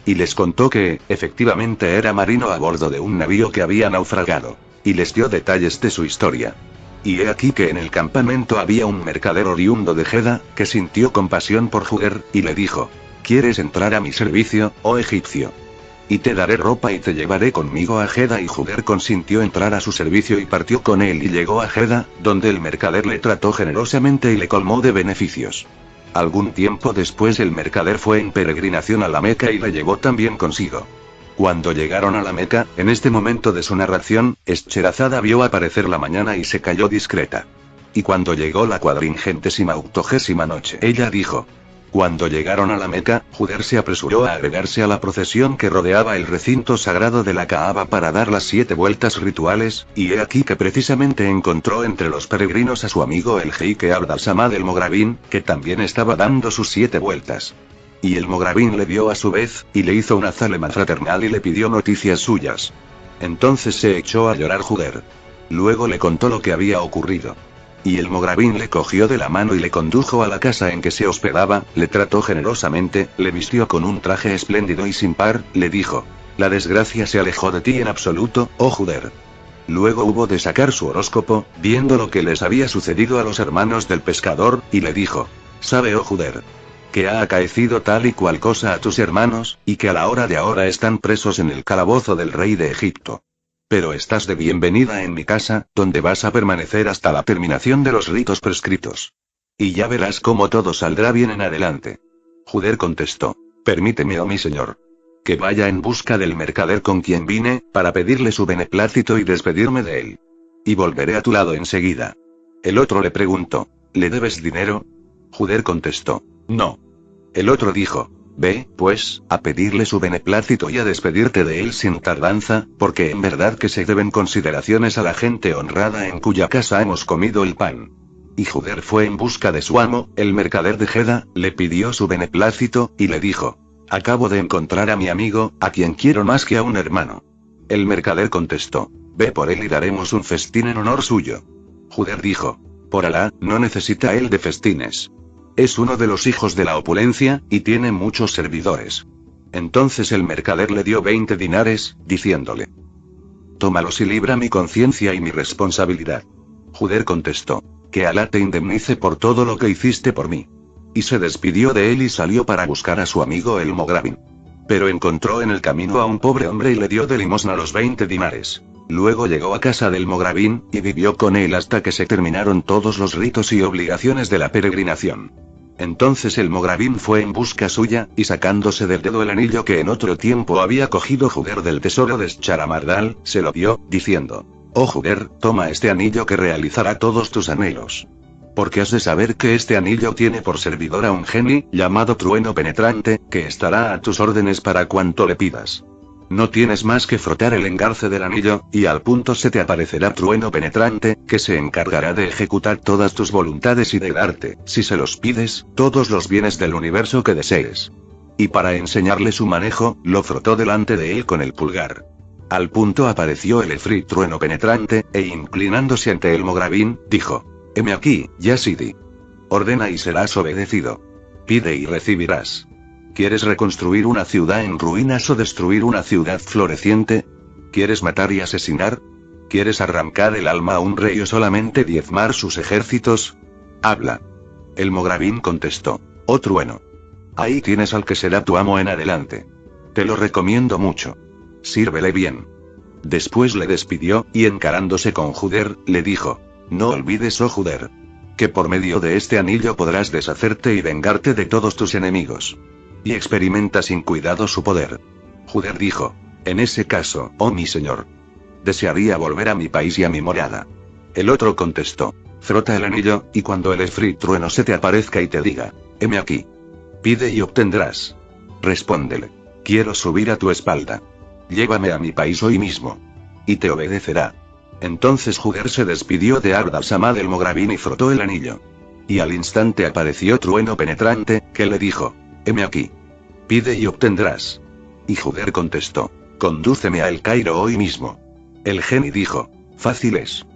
Y les contó que, efectivamente era marino a bordo de un navío que había naufragado. Y les dio detalles de su historia. Y he aquí que en el campamento había un mercader oriundo de Jeddah, que sintió compasión por Juder, y le dijo: «¿Quieres entrar a mi servicio, oh egipcio? Y te daré ropa y te llevaré conmigo a Jeddah». Y Juder consintió entrar a su servicio y partió con él y llegó a Jeddah, donde el mercader le trató generosamente y le colmó de beneficios. Algún tiempo después el mercader fue en peregrinación a la Meca y la llevó también consigo. Cuando llegaron a la Meca, en este momento de su narración, Scheherazada vio aparecer la mañana y se calló discreta. Y cuando llegó la 480ª noche, ella dijo: Cuando llegaron a la Meca, Juder se apresuró a agregarse a la procesión que rodeaba el recinto sagrado de la Kaaba para dar las 7 vueltas rituales, y he aquí que precisamente encontró entre los peregrinos a su amigo el jeique Abd al-Samad el Mogravín, que también estaba dando sus 7 vueltas. Y el Mogravín le vio a su vez, y le hizo una zalema fraternal y le pidió noticias suyas. Entonces se echó a llorar Juder. Luego le contó lo que había ocurrido. Y el Mogravín le cogió de la mano y le condujo a la casa en que se hospedaba, le trató generosamente, le vistió con un traje espléndido y sin par, le dijo: la desgracia se alejó de ti en absoluto, oh Juder. Luego hubo de sacar su horóscopo, viendo lo que les había sucedido a los hermanos del pescador, y le dijo: sabe, oh Juder, que ha acaecido tal y cual cosa a tus hermanos, y que a la hora de ahora están presos en el calabozo del rey de Egipto. Pero estás de bienvenida en mi casa, donde vas a permanecer hasta la terminación de los ritos prescritos. Y ya verás cómo todo saldrá bien en adelante. Juder contestó: permíteme, oh mi señor, que vaya en busca del mercader con quien vine, para pedirle su beneplácito y despedirme de él. Y volveré a tu lado enseguida. El otro le preguntó: ¿le debes dinero? Juder contestó: no. El otro dijo: ve, pues, a pedirle su beneplácito y a despedirte de él sin tardanza, porque en verdad que se deben consideraciones a la gente honrada en cuya casa hemos comido el pan. Y Juder fue en busca de su amo, el mercader de Geda, le pidió su beneplácito, y le dijo: acabo de encontrar a mi amigo, a quien quiero más que a un hermano. El mercader contestó: ve por él y daremos un festín en honor suyo. Juder dijo: por Alá, no necesita él de festines. Es uno de los hijos de la opulencia, y tiene muchos servidores. Entonces el mercader le dio 20 dinares, diciéndole: tómalos y libra mi conciencia y mi responsabilidad. Juder contestó: que Alá te indemnice por todo lo que hiciste por mí. Y se despidió de él y salió para buscar a su amigo el Mogravín. Pero encontró en el camino a un pobre hombre y le dio de limosna los 20 dinares. Luego llegó a casa del Mogravín, y vivió con él hasta que se terminaron todos los ritos y obligaciones de la peregrinación. Entonces el Mogravín fue en busca suya, y sacándose del dedo el anillo que en otro tiempo había cogido Juder del tesoro de Scharamardal, se lo dio, diciendo: oh Juder, toma este anillo que realizará todos tus anhelos. Porque has de saber que este anillo tiene por servidor a un geni, llamado Trueno Penetrante, que estará a tus órdenes para cuanto le pidas. No tienes más que frotar el engarce del anillo, y al punto se te aparecerá Trueno Penetrante, que se encargará de ejecutar todas tus voluntades y de darte, si se los pides, todos los bienes del universo que desees. Y para enseñarle su manejo, lo frotó delante de él con el pulgar. Al punto apareció el efrit Trueno Penetrante, e inclinándose ante el Mogravín, dijo: heme aquí, ya Sidi. Ordena y serás obedecido. Pide y recibirás. ¿Quieres reconstruir una ciudad en ruinas o destruir una ciudad floreciente? ¿Quieres matar y asesinar? ¿Quieres arrancar el alma a un rey o solamente diezmar sus ejércitos? Habla. El Mogravín contestó: oh Trueno. Ahí tienes al que será tu amo en adelante. Te lo recomiendo mucho. Sírvele bien. Después le despidió, y encarándose con Juder, le dijo: no olvides, oh Juder, que por medio de este anillo podrás deshacerte y vengarte de todos tus enemigos. Y experimenta sin cuidado su poder. Juder dijo: en ese caso, oh mi señor, desearía volver a mi país y a mi morada. El otro contestó: frota el anillo, y cuando el efrit Trueno se te aparezca y te diga: heme aquí, pide y obtendrás. Respóndele: quiero subir a tu espalda. Llévame a mi país hoy mismo. Y te obedecerá. Entonces Juder se despidió de Ardal-Samad el Mogravín y frotó el anillo. Y al instante apareció Trueno Penetrante, que le dijo: heme aquí, pide y obtendrás. Y Juder contestó: condúceme a El Cairo hoy mismo. El geni dijo: fácil es.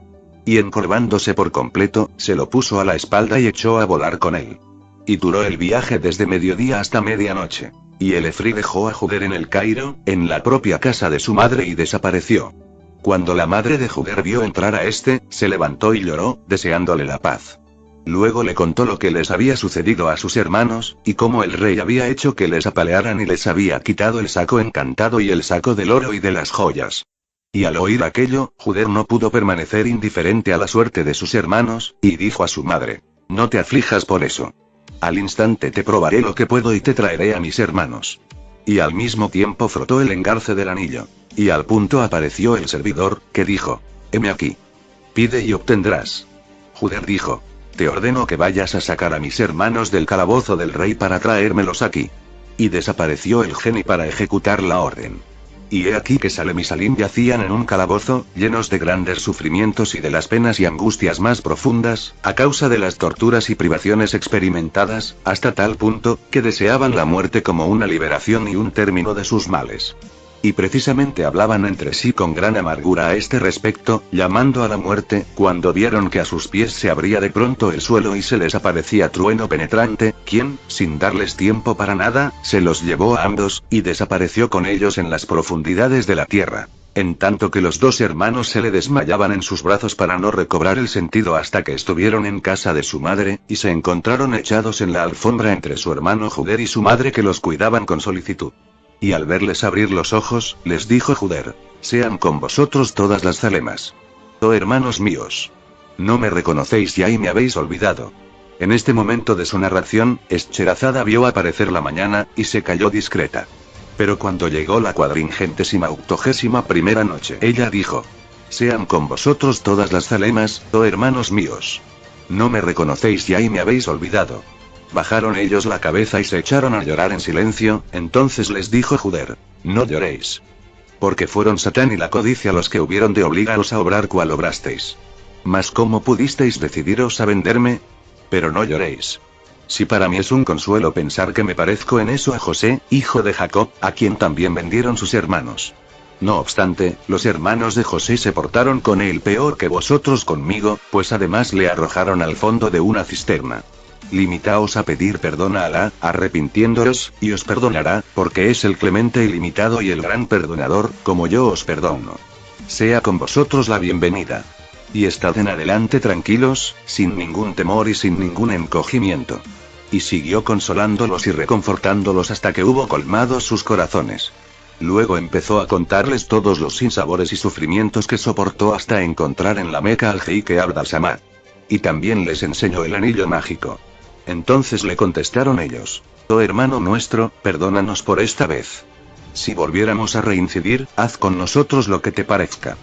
Y encorvándose por completo, se lo puso a la espalda y echó a volar con él. Y duró el viaje desde mediodía hasta medianoche. Y el efrí dejó a Juder en El Cairo, en la propia casa de su madre, y desapareció. Cuando la madre de Juder vio entrar a este, se levantó y lloró, deseándole la paz. Luego le contó lo que les había sucedido a sus hermanos, y cómo el rey había hecho que les apalearan y les había quitado el saco encantado y el saco del oro y de las joyas. Y al oír aquello, Juder no pudo permanecer indiferente a la suerte de sus hermanos, y dijo a su madre: no te aflijas por eso. Al instante te probaré lo que puedo y te traeré a mis hermanos. Y al mismo tiempo frotó el engarce del anillo. Y al punto apareció el servidor, que dijo: heme aquí, pide y obtendrás. Juder dijo: te ordeno que vayas a sacar a mis hermanos del calabozo del rey para traérmelos aquí. Y desapareció el geni para ejecutar la orden. Y he aquí que Salem y Salim yacían en un calabozo, llenos de grandes sufrimientos y de las penas y angustias más profundas, a causa de las torturas y privaciones experimentadas, hasta tal punto, que deseaban la muerte como una liberación y un término de sus males. Y precisamente hablaban entre sí con gran amargura a este respecto, llamando a la muerte, cuando vieron que a sus pies se abría de pronto el suelo y se les aparecía Trueno penetrante, quien, sin darles tiempo para nada, se los llevó a ambos, y desapareció con ellos en las profundidades de la tierra. En tanto que los dos hermanos se le desmayaban en sus brazos para no recobrar el sentido hasta que estuvieron en casa de su madre, y se encontraron echados en la alfombra entre su hermano Juder y su madre que los cuidaban con solicitud. Y al verles abrir los ojos, les dijo Juder: sean con vosotros todas las zalemas. Oh hermanos míos. No me reconocéis ya y me habéis olvidado. En este momento de su narración, Scheherazada vio aparecer la mañana, y se calló discreta. Pero cuando llegó la 481ª noche, ella dijo: sean con vosotros todas las zalemas, oh hermanos míos. No me reconocéis ya y me habéis olvidado. Bajaron ellos la cabeza y se echaron a llorar en silencio. Entonces les dijo Juder: no lloréis. Porque fueron Satán y la codicia los que hubieron de obligaros a obrar cual obrasteis. Mas ¿cómo pudisteis decidiros a venderme? Pero no lloréis. Si para mí es un consuelo pensar que me parezco en eso a José, hijo de Jacob, a quien también vendieron sus hermanos. No obstante, los hermanos de José se portaron con él peor que vosotros conmigo, pues además le arrojaron al fondo de una cisterna. Limitaos a pedir perdón a Alá, arrepintiéndoos, y os perdonará, porque es el clemente ilimitado y el gran perdonador, como yo os perdono. Sea con vosotros la bienvenida. Y estad en adelante tranquilos, sin ningún temor y sin ningún encogimiento. Y siguió consolándolos y reconfortándolos hasta que hubo colmado sus corazones. Luego empezó a contarles todos los sinsabores y sufrimientos que soportó hasta encontrar en la Meca al jeique Abd al-Samad. Y también les enseñó el anillo mágico. Entonces le contestaron ellos: oh hermano nuestro, perdónanos por esta vez. Si volviéramos a reincidir, haz con nosotros lo que te parezca.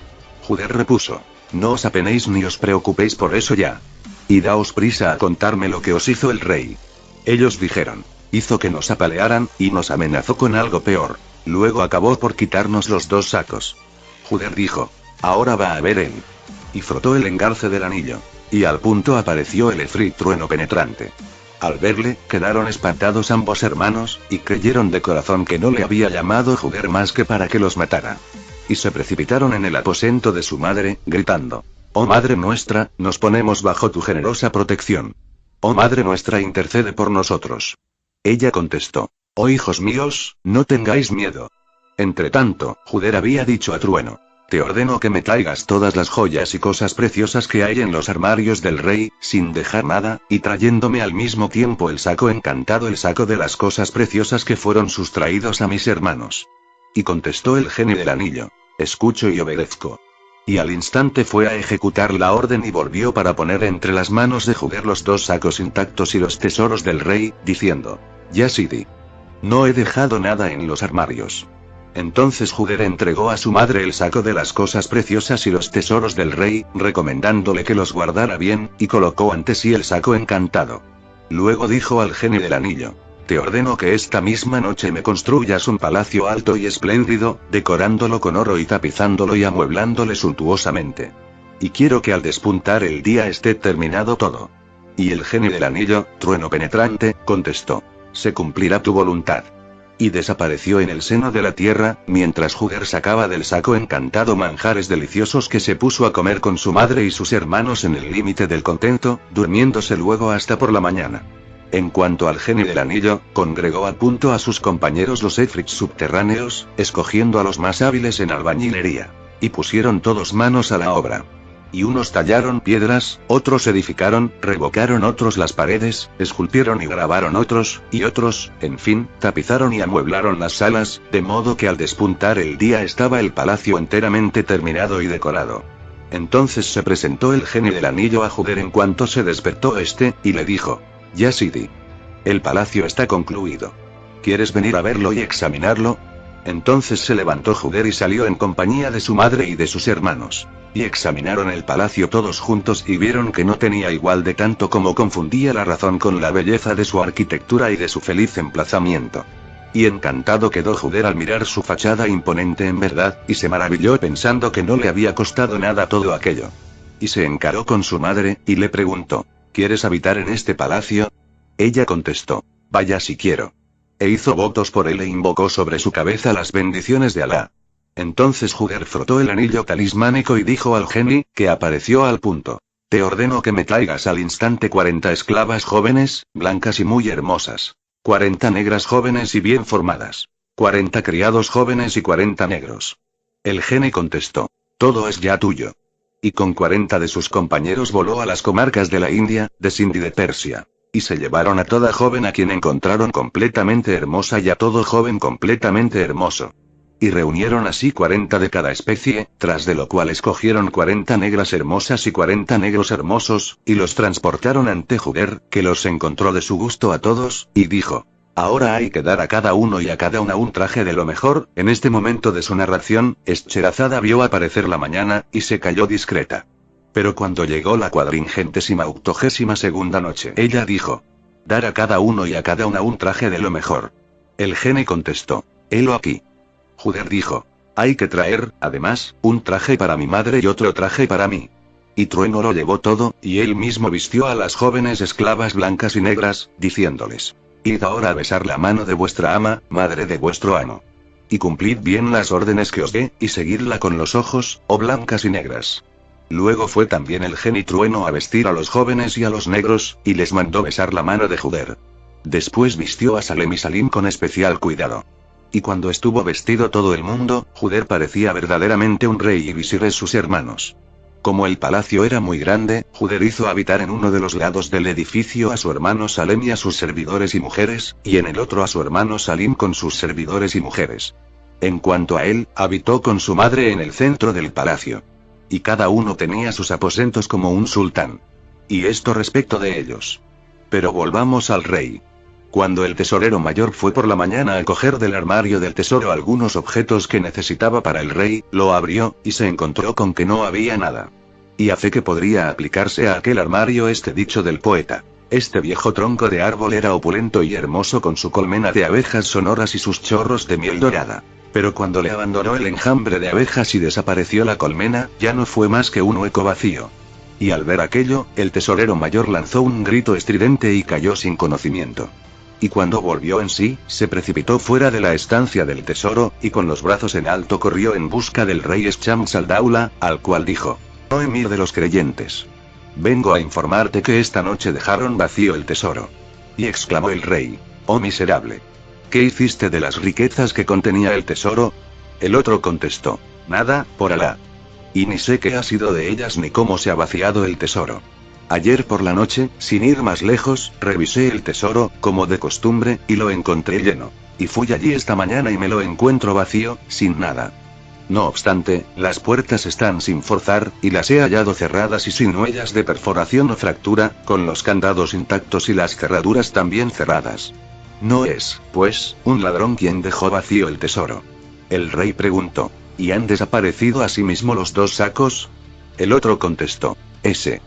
Juder repuso: no os apenéis ni os preocupéis por eso ya. Y daos prisa a contarme lo que os hizo el rey. Ellos dijeron: hizo que nos apalearan, y nos amenazó con algo peor. Luego acabó por quitarnos los 2 sacos. Juder dijo: ahora va a ver él. Y frotó el engarce del anillo. Y al punto apareció el efrit Trueno penetrante. Al verle, quedaron espantados ambos hermanos, y creyeron de corazón que no le había llamado Juder más que para que los matara. Y se precipitaron en el aposento de su madre, gritando: oh madre nuestra, nos ponemos bajo tu generosa protección. Oh madre nuestra, intercede por nosotros. Ella contestó: oh hijos míos, no tengáis miedo. Entretanto, Juder había dicho a Trueno: te ordeno que me traigas todas las joyas y cosas preciosas que hay en los armarios del rey, sin dejar nada, y trayéndome al mismo tiempo el saco encantado, el saco de las cosas preciosas que fueron sustraídos a mis hermanos. Y contestó el genio del anillo: escucho y obedezco. Y al instante fue a ejecutar la orden y volvió para poner entre las manos de Juder los 2 sacos intactos y los tesoros del rey, diciendo: ya Sidi. No he dejado nada en los armarios. Entonces Juder entregó a su madre el saco de las cosas preciosas y los tesoros del rey, recomendándole que los guardara bien, y colocó ante sí el saco encantado. Luego dijo al genio del anillo: te ordeno que esta misma noche me construyas un palacio alto y espléndido, decorándolo con oro y tapizándolo y amueblándole suntuosamente. Y quiero que al despuntar el día esté terminado todo. Y el genio del anillo, Trueno penetrante, contestó: se cumplirá tu voluntad. Y desapareció en el seno de la tierra, mientras Juder sacaba del saco encantado manjares deliciosos que se puso a comer con su madre y sus hermanos en el límite del contento, durmiéndose luego hasta por la mañana. En cuanto al genio del anillo, congregó a punto a sus compañeros los efrits subterráneos, escogiendo a los más hábiles en albañilería. Y pusieron todos manos a la obra. Y unos tallaron piedras, otros edificaron, revocaron otros las paredes, esculpieron y grabaron otros, y otros, en fin, tapizaron y amueblaron las salas, de modo que al despuntar el día estaba el palacio enteramente terminado y decorado. Entonces se presentó el genio del anillo a Juder en cuanto se despertó este, y le dijo: ya Sidi. El palacio está concluido. ¿Quieres venir a verlo y examinarlo? Entonces se levantó Juder y salió en compañía de su madre y de sus hermanos. Y examinaron el palacio todos juntos y vieron que no tenía igual de tanto como confundía la razón con la belleza de su arquitectura y de su feliz emplazamiento. Y encantado quedó Juder al mirar su fachada imponente en verdad, y se maravilló pensando que no le había costado nada todo aquello. Y se encaró con su madre, y le preguntó, ¿quieres habitar en este palacio? Ella contestó, vaya si quiero. E hizo votos por él e invocó sobre su cabeza las bendiciones de Alá. Entonces Juder frotó el anillo talismánico y dijo al geni, que apareció al punto. Te ordeno que me traigas al instante 40 esclavas jóvenes, blancas y muy hermosas. 40 negras jóvenes y bien formadas. 40 criados jóvenes y 40 negros. El geni contestó, todo es ya tuyo. Y con 40 de sus compañeros voló a las comarcas de la India, de Sind y de Persia. Y se llevaron a toda joven a quien encontraron completamente hermosa y a todo joven completamente hermoso. Y reunieron así 40 de cada especie, tras de lo cual escogieron 40 negras hermosas y 40 negros hermosos, y los transportaron ante Juder, que los encontró de su gusto a todos, y dijo, ahora hay que dar a cada uno y a cada una un traje de lo mejor. En este momento de su narración, Scheherazada vio aparecer la mañana, y se calló discreta. Pero cuando llegó la 482ª noche, ella dijo, dar a cada uno y a cada una un traje de lo mejor. El geni contestó, helo aquí. Juder dijo, hay que traer, además, un traje para mi madre y otro traje para mí. Y Trueno lo llevó todo, y él mismo vistió a las jóvenes esclavas blancas y negras, diciéndoles, id ahora a besar la mano de vuestra ama, madre de vuestro amo. Y cumplid bien las órdenes que os dé, y seguidla con los ojos, oh blancas y negras. Luego fue también el geni Trueno a vestir a los jóvenes y a los negros, y les mandó besar la mano de Juder. Después vistió a Salem y Salim con especial cuidado. Y cuando estuvo vestido todo el mundo, Juder parecía verdaderamente un rey y visires sus hermanos. Como el palacio era muy grande, Juder hizo habitar en uno de los lados del edificio a su hermano Salem y a sus servidores y mujeres, y en el otro a su hermano Salim con sus servidores y mujeres. En cuanto a él, habitó con su madre en el centro del palacio. Y cada uno tenía sus aposentos como un sultán. Y esto respecto de ellos. Pero volvamos al rey. Cuando el tesorero mayor fue por la mañana a coger del armario del tesoro algunos objetos que necesitaba para el rey, lo abrió, y se encontró con que no había nada. Y a fe que podría aplicarse a aquel armario este dicho del poeta. Este viejo tronco de árbol era opulento y hermoso con su colmena de abejas sonoras y sus chorros de miel dorada. Pero cuando le abandonó el enjambre de abejas y desapareció la colmena, ya no fue más que un hueco vacío. Y al ver aquello, el tesorero mayor lanzó un grito estridente y cayó sin conocimiento. Y cuando volvió en sí, se precipitó fuera de la estancia del tesoro, y con los brazos en alto corrió en busca del rey Shams al-Daula, al cual dijo, oh emir de los creyentes. Vengo a informarte que esta noche dejaron vacío el tesoro. Y exclamó el rey, oh miserable. ¿Qué hiciste de las riquezas que contenía el tesoro? El otro contestó, nada, por Alá. Y ni sé qué ha sido de ellas ni cómo se ha vaciado el tesoro. Ayer por la noche, sin ir más lejos, revisé el tesoro, como de costumbre, y lo encontré lleno. Y fui allí esta mañana y me lo encuentro vacío, sin nada. No obstante, las puertas están sin forzar, y las he hallado cerradas y sin huellas de perforación o fractura, con los candados intactos y las cerraduras también cerradas. No es, pues, un ladrón quien dejó vacío el tesoro. El rey preguntó, ¿y han desaparecido asimismo los 2 sacos? El otro contestó, ese.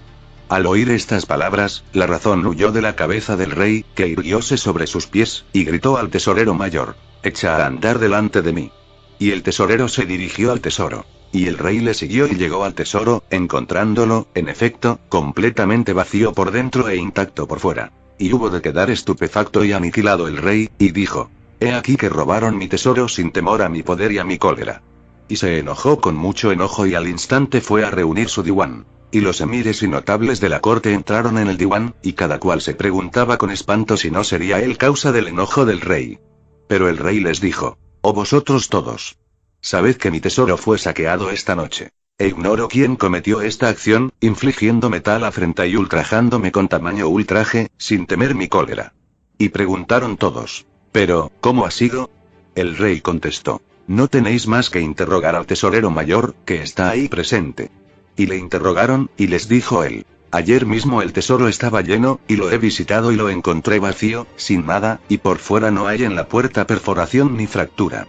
Al oír estas palabras, la razón huyó de la cabeza del rey, que irguióse sobre sus pies, y gritó al tesorero mayor, echa a andar delante de mí. Y el tesorero se dirigió al tesoro. Y el rey le siguió y llegó al tesoro, encontrándolo, en efecto, completamente vacío por dentro e intacto por fuera. Y hubo de quedar estupefacto y aniquilado el rey, y dijo, he aquí que robaron mi tesoro sin temor a mi poder y a mi cólera. Y se enojó con mucho enojo y al instante fue a reunir su diwan. Y los emires y notables de la corte entraron en el diwan, y cada cual se preguntaba con espanto si no sería él causa del enojo del rey. Pero el rey les dijo, oh vosotros todos. Sabed que mi tesoro fue saqueado esta noche. E ignoro quién cometió esta acción, infligiéndome tal afrenta y ultrajándome con tamaño ultraje, sin temer mi cólera. Y preguntaron todos, pero, ¿cómo ha sido? El rey contestó, no tenéis más que interrogar al tesorero mayor, que está ahí presente. Y le interrogaron, y les dijo él, ayer mismo el tesoro estaba lleno, y lo he visitado y lo encontré vacío, sin nada, y por fuera no hay en la puerta perforación ni fractura.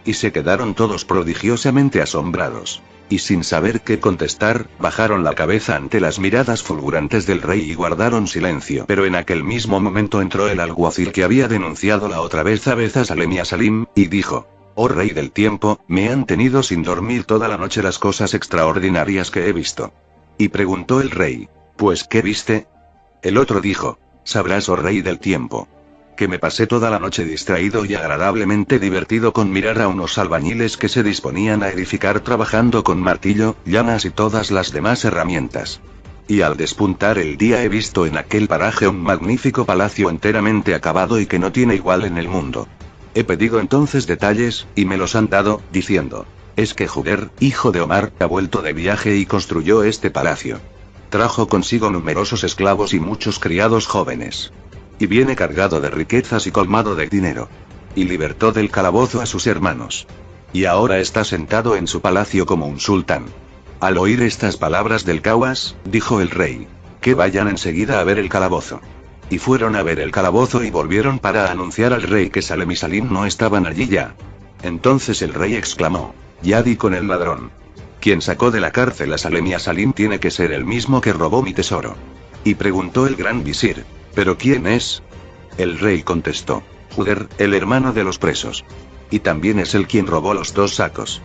Y se quedaron todos prodigiosamente asombrados. Y sin saber qué contestar, bajaron la cabeza ante las miradas fulgurantes del rey y guardaron silencio. Pero en aquel mismo momento entró el alguacil que había denunciado la otra vez a Salem y a Salim, y dijo: «Oh rey del tiempo, me han tenido sin dormir toda la noche las cosas extraordinarias que he visto». Y preguntó el rey: «¿Pues qué viste?». El otro dijo: «Sabrás, oh rey del tiempo, que me pasé toda la noche distraído y agradablemente divertido con mirar a unos albañiles que se disponían a edificar trabajando con martillo, llanas y todas las demás herramientas. Y al despuntar el día he visto en aquel paraje un magnífico palacio enteramente acabado y que no tiene igual en el mundo. He pedido entonces detalles, y me los han dado, diciendo: es que Juder, hijo de Omar, ha vuelto de viaje y construyó este palacio. Trajo consigo numerosos esclavos y muchos criados jóvenes. Y viene cargado de riquezas y colmado de dinero. Y libertó del calabozo a sus hermanos. Y ahora está sentado en su palacio como un sultán». Al oír estas palabras del Caguas, dijo el rey: «Que vayan enseguida a ver el calabozo». Y fueron a ver el calabozo y volvieron para anunciar al rey que Salem y Salim no estaban allí ya. Entonces el rey exclamó: «Ya di con el ladrón. Quien sacó de la cárcel a Salem y a Salim tiene que ser el mismo que robó mi tesoro». Y preguntó el gran visir: «¿Pero quién es?». El rey contestó: «Juder, el hermano de los presos. Y también es él quien robó los 2 sacos.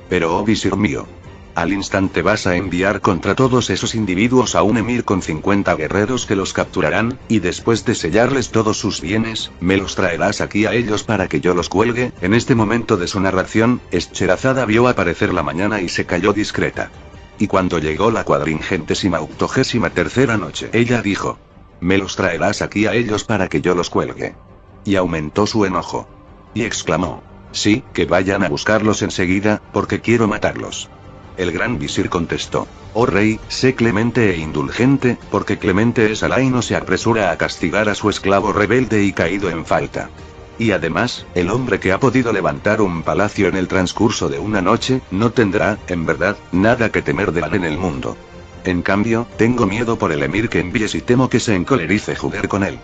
Pero oh visir mío, al instante vas a enviar contra todos esos individuos a un emir con 50 guerreros que los capturarán, y después de sellarles todos sus bienes, me los traerás aquí a ellos para que yo los cuelgue». En este momento de su narración, Scheherazade vio aparecer la mañana y se calló discreta. Y cuando llegó la 483ª noche, ella dijo: «Me los traerás aquí a ellos para que yo los cuelgue». Y aumentó su enojo. Y exclamó: «Sí, que vayan a buscarlos enseguida, porque quiero matarlos». El gran visir contestó: «Oh rey, sé clemente e indulgente, porque clemente es Alá y no se apresura a castigar a su esclavo rebelde y caído en falta. Y además, el hombre que ha podido levantar un palacio en el transcurso de una noche, no tendrá, en verdad, nada que temer de Alá en el mundo. En cambio, tengo miedo por el emir que envíes y temo que se encolerice Juder con él.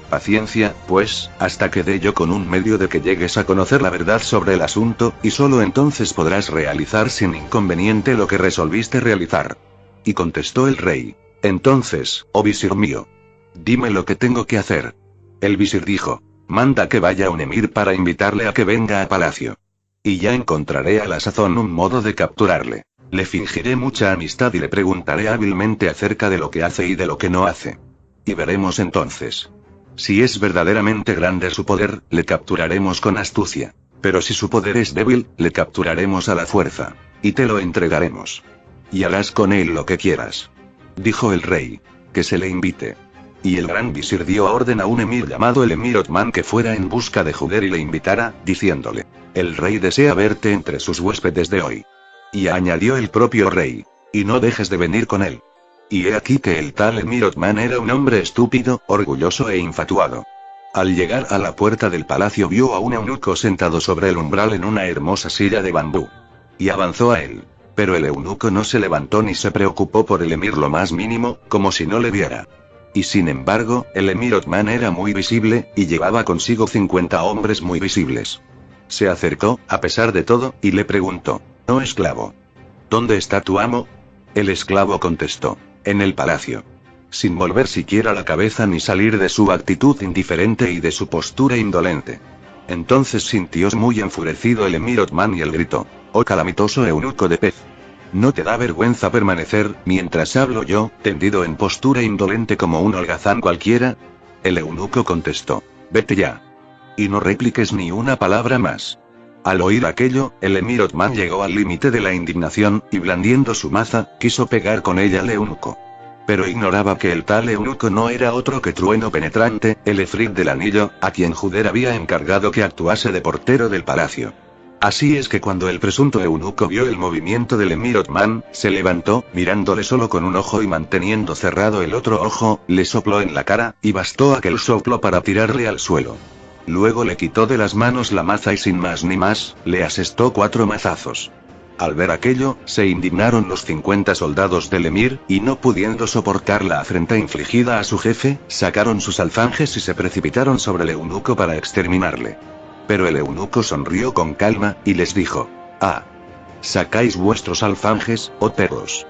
Paciencia, pues, hasta que dé yo con un medio de que llegues a conocer la verdad sobre el asunto, y solo entonces podrás realizar sin inconveniente lo que resolviste realizar». Y contestó el rey: «Entonces, oh visir mío, dime lo que tengo que hacer». El visir dijo: «Manda que vaya un emir para invitarle a que venga a palacio. Y ya encontraré a la sazón un modo de capturarle. Le fingiré mucha amistad y le preguntaré hábilmente acerca de lo que hace y de lo que no hace. Y veremos entonces. Si es verdaderamente grande su poder, le capturaremos con astucia. Pero si su poder es débil, le capturaremos a la fuerza. Y te lo entregaremos. Y harás con él lo que quieras». Dijo el rey: «Que se le invite». Y el gran visir dio orden a un emir llamado el emir Otman que fuera en busca de Juder y le invitara, diciéndole: «El rey desea verte entre sus huéspedes de hoy». Y añadió el propio rey: «Y no dejes de venir con él». Y he aquí que el tal emir Otman era un hombre estúpido, orgulloso e infatuado. Al llegar a la puerta del palacio vio a un eunuco sentado sobre el umbral en una hermosa silla de bambú. Y avanzó a él. Pero el eunuco no se levantó ni se preocupó por el emir lo más mínimo, como si no le viera. Y sin embargo, el emir Otman era muy visible, y llevaba consigo 50 hombres muy visibles. Se acercó, a pesar de todo, y le preguntó: «Oh esclavo, ¿dónde está tu amo?». El esclavo contestó: «En el palacio». Sin volver siquiera la cabeza ni salir de su actitud indiferente y de su postura indolente. Entonces sintió muy enfurecido el emir Otman y él gritó: «Oh calamitoso eunuco de pez, ¿no te da vergüenza permanecer, mientras hablo yo, tendido en postura indolente como un holgazán cualquiera?». El eunuco contestó: «Vete ya. Y no repliques ni una palabra más». Al oír aquello, el emir Otman llegó al límite de la indignación, y blandiendo su maza, quiso pegar con ella al eunuco. Pero ignoraba que el tal eunuco no era otro que Trueno Penetrante, el efrit del anillo, a quien Juder había encargado que actuase de portero del palacio. Así es que cuando el presunto eunuco vio el movimiento del emir Otman, se levantó, mirándole solo con un ojo y manteniendo cerrado el otro ojo, le sopló en la cara, y bastó aquel soplo para tirarle al suelo. Luego le quitó de las manos la maza y sin más ni más, le asestó 4 mazazos. Al ver aquello, se indignaron los 50 soldados del emir, y no pudiendo soportar la afrenta infligida a su jefe, sacaron sus alfanjes y se precipitaron sobre el eunuco para exterminarle. Pero el eunuco sonrió con calma, y les dijo: «Ah. ¿Sacáis vuestros alfanjes, oh perros?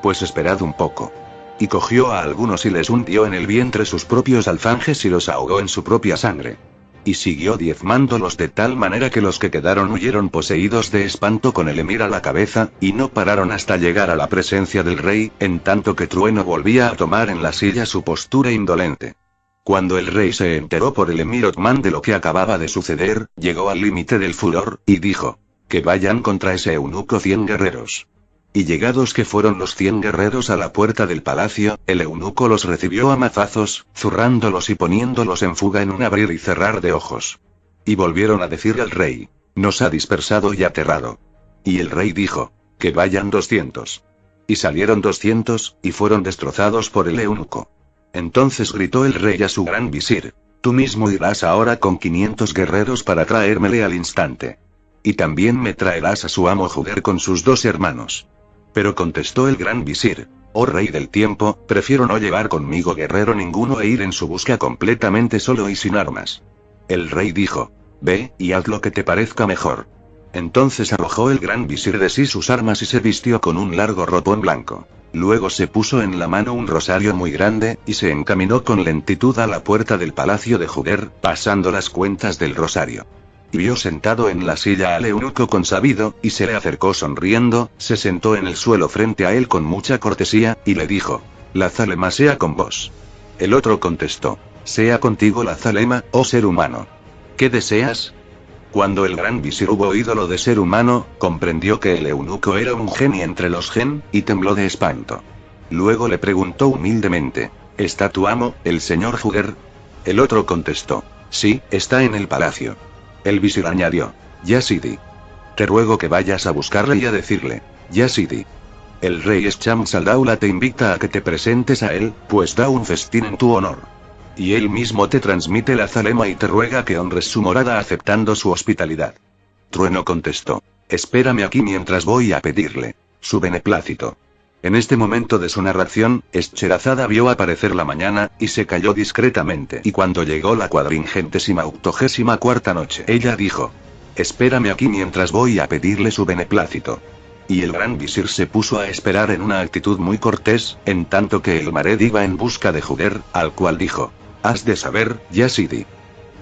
Pues esperad un poco». Y cogió a algunos y les hundió en el vientre sus propios alfanjes y los ahogó en su propia sangre. Y siguió diezmándolos de tal manera que los que quedaron huyeron poseídos de espanto con el emir a la cabeza, y no pararon hasta llegar a la presencia del rey, en tanto que Trueno volvía a tomar en la silla su postura indolente. Cuando el rey se enteró por el emir Othman de lo que acababa de suceder, llegó al límite del furor, y dijo: «Que vayan contra ese eunuco 100 guerreros». Y llegados que fueron los 100 guerreros a la puerta del palacio, el eunuco los recibió a mazazos, zurrándolos y poniéndolos en fuga en un abrir y cerrar de ojos. Y volvieron a decir al rey: «Nos ha dispersado y aterrado». Y el rey dijo: «Que vayan 200». Y salieron 200, y fueron destrozados por el eunuco. Entonces gritó el rey a su gran visir: «Tú mismo irás ahora con 500 guerreros para traérmele al instante. Y también me traerás a su amo Juder con sus 2 hermanos». Pero contestó el gran visir: «Oh rey del tiempo, prefiero no llevar conmigo guerrero ninguno e ir en su busca completamente solo y sin armas». El rey dijo: «Ve, y haz lo que te parezca mejor». Entonces arrojó el gran visir de sí sus armas y se vistió con un largo ropón blanco. Luego se puso en la mano un rosario muy grande, y se encaminó con lentitud a la puerta del palacio de Juder, pasando las cuentas del rosario. Y vio sentado en la silla al eunuco consabido, y se le acercó sonriendo, se sentó en el suelo frente a él con mucha cortesía, y le dijo: «La zalema sea con vos». El otro contestó: «Sea contigo la zalema, oh ser humano. ¿Qué deseas?». Cuando el gran visir hubo oído lo de ser humano, comprendió que el eunuco era un geni entre los gen, y tembló de espanto. Luego le preguntó humildemente: «¿Está tu amo, el señor Juder?». El otro contestó: «Sí, está en el palacio». El visir añadió: «Ya Sidi. Te ruego que vayas a buscarle y a decirle: Ya Sidi. El rey Shams al-Daula te invita a que te presentes a él, pues da un festín en tu honor. Y él mismo te transmite la zalema y te ruega que honres su morada aceptando su hospitalidad». Trueno contestó: «Espérame aquí mientras voy a pedirle su beneplácito». En este momento de su narración, Scheherazada vio aparecer la mañana, y se calló discretamente. Y cuando llegó la 484ª noche, ella dijo: «Espérame aquí mientras voy a pedirle su beneplácito». Y el gran visir se puso a esperar en una actitud muy cortés, en tanto que el Mared iba en busca de Juder, al cual dijo: «Has de saber, ya Sidi,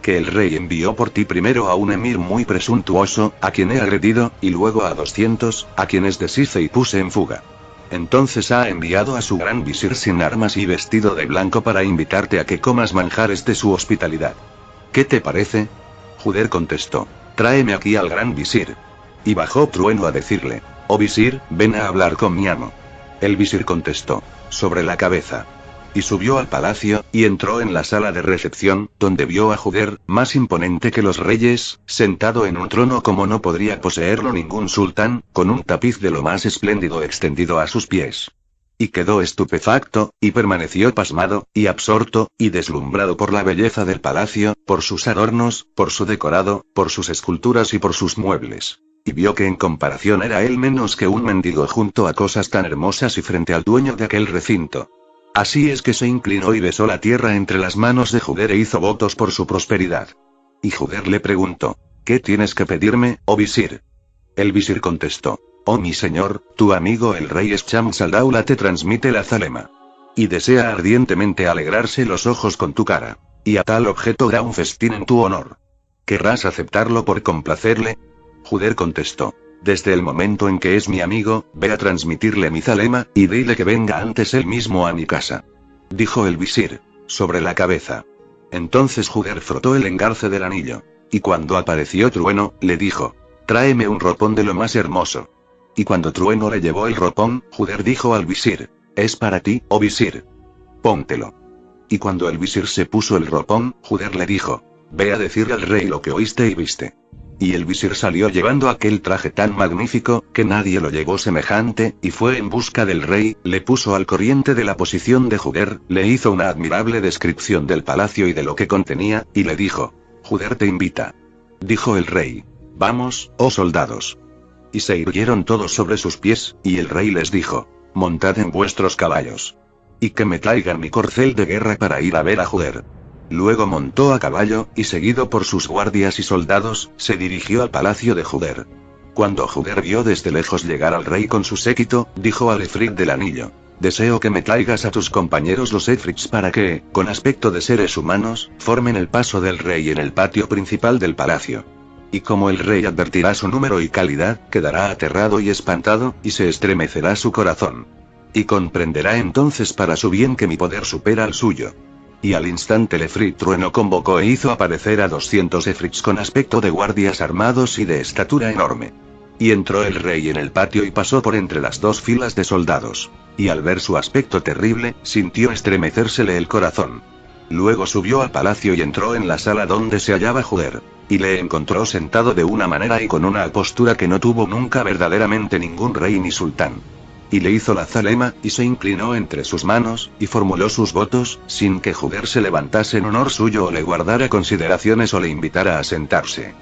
que el rey envió por ti primero a un emir muy presuntuoso, a quien he agredido, y luego a 200, a quienes deshice y puse en fuga. Entonces ha enviado a su gran visir sin armas y vestido de blanco para invitarte a que comas manjares de su hospitalidad. ¿Qué te parece?». Juder contestó: «Tráeme aquí al gran visir». Y bajó Trueno a decirle: «Oh visir, ven a hablar con mi amo». El visir contestó: «Sobre la cabeza». Y subió al palacio, y entró en la sala de recepción, donde vio a Juder, más imponente que los reyes, sentado en un trono como no podría poseerlo ningún sultán, con un tapiz de lo más espléndido extendido a sus pies. Y quedó estupefacto, y permaneció pasmado, y absorto, y deslumbrado por la belleza del palacio, por sus adornos, por su decorado, por sus esculturas y por sus muebles. Y vio que en comparación era él menos que un mendigo junto a cosas tan hermosas y frente al dueño de aquel recinto. Así es que se inclinó y besó la tierra entre las manos de Juder e hizo votos por su prosperidad. Y Juder le preguntó: «¿Qué tienes que pedirme, oh visir?». El visir contestó: «Oh mi señor, tu amigo el rey Shams al-Daula te transmite la zalema. Y desea ardientemente alegrarse los ojos con tu cara. Y a tal objeto da un festín en tu honor. ¿Querrás aceptarlo por complacerle?». Juder contestó: «Desde el momento en que es mi amigo, ve a transmitirle mi zalema, y dile que venga antes él mismo a mi casa». Dijo el visir: «Sobre la cabeza». Entonces Juder frotó el engarce del anillo. Y cuando apareció Trueno, le dijo: «Tráeme un ropón de lo más hermoso». Y cuando Trueno le llevó el ropón, Juder dijo al visir: «Es para ti, oh visir. Póntelo». Y cuando el visir se puso el ropón, Juder le dijo: «Ve a decirle al rey lo que oíste y viste». Y el visir salió llevando aquel traje tan magnífico, que nadie lo llevó semejante, y fue en busca del rey, le puso al corriente de la posición de Juder, le hizo una admirable descripción del palacio y de lo que contenía, y le dijo: «Juder te invita». Dijo el rey: «Vamos, oh soldados». Y se irguieron todos sobre sus pies, y el rey les dijo: «Montad en vuestros caballos. Y que me traigan mi corcel de guerra para ir a ver a Juder». Luego montó a caballo, y seguido por sus guardias y soldados, se dirigió al palacio de Juder. Cuando Juder vio desde lejos llegar al rey con su séquito, dijo al efrit del anillo: deseo que me traigas a tus compañeros los efrits para que, con aspecto de seres humanos, formen el paso del rey en el patio principal del palacio. Y como el rey advertirá su número y calidad, quedará aterrado y espantado, y se estremecerá su corazón. Y comprenderá entonces para su bien que mi poder supera al suyo. Y al instante el efrit trueno convocó e hizo aparecer a 200 efrits con aspecto de guardias armados y de estatura enorme. Y entró el rey en el patio y pasó por entre las dos filas de soldados. Y al ver su aspecto terrible, sintió estremecérsele el corazón. Luego subió al palacio y entró en la sala donde se hallaba Juder. Y le encontró sentado de una manera y con una postura que no tuvo nunca verdaderamente ningún rey ni sultán. Y le hizo la zalema, y se inclinó entre sus manos, y formuló sus votos, sin que Juder se levantase en honor suyo o le guardara consideraciones o le invitara a sentarse.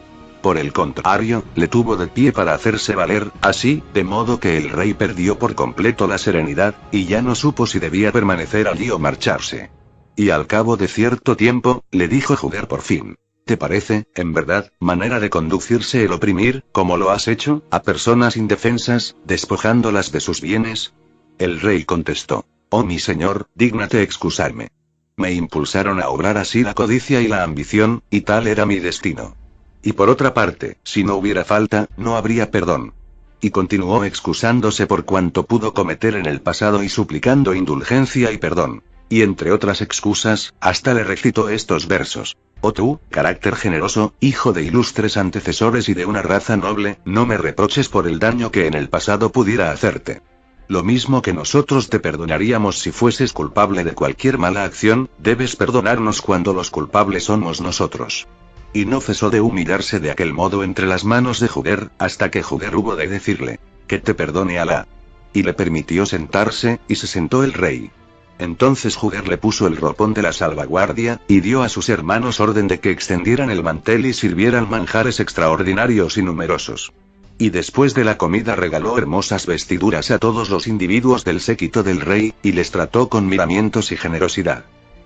Por el contrario, le tuvo de pie para hacerse valer, así, de modo que el rey perdió por completo la serenidad, y ya no supo si debía permanecer allí o marcharse. Y al cabo de cierto tiempo, le dijo Juder por fin: ¿te parece, en verdad, manera de conducirse el oprimir, como lo has hecho, a personas indefensas, despojándolas de sus bienes? El rey contestó: oh mi señor, dígnate excusarme. Me impulsaron a obrar así la codicia y la ambición, y tal era mi destino. Y por otra parte, si no hubiera falta, no habría perdón. Y continuó excusándose por cuanto pudo cometer en el pasado y suplicando indulgencia y perdón. Y entre otras excusas, hasta le recitó estos versos: oh tú, carácter generoso, hijo de ilustres antecesores y de una raza noble, no me reproches por el daño que en el pasado pudiera hacerte. Lo mismo que nosotros te perdonaríamos si fueses culpable de cualquier mala acción, debes perdonarnos cuando los culpables somos nosotros. Y no cesó de humillarse de aquel modo entre las manos de Juder, hasta que Juder hubo de decirle: que te perdone Alá. Y le permitió sentarse, y se sentó el rey. Entonces Juder le puso el ropón de la salvaguardia, y dio a sus hermanos orden de que extendieran el mantel y sirvieran manjares extraordinarios y numerosos. Y después de la comida regaló hermosas vestiduras a todos los individuos del séquito del rey, y les trató con miramientos y generosidad.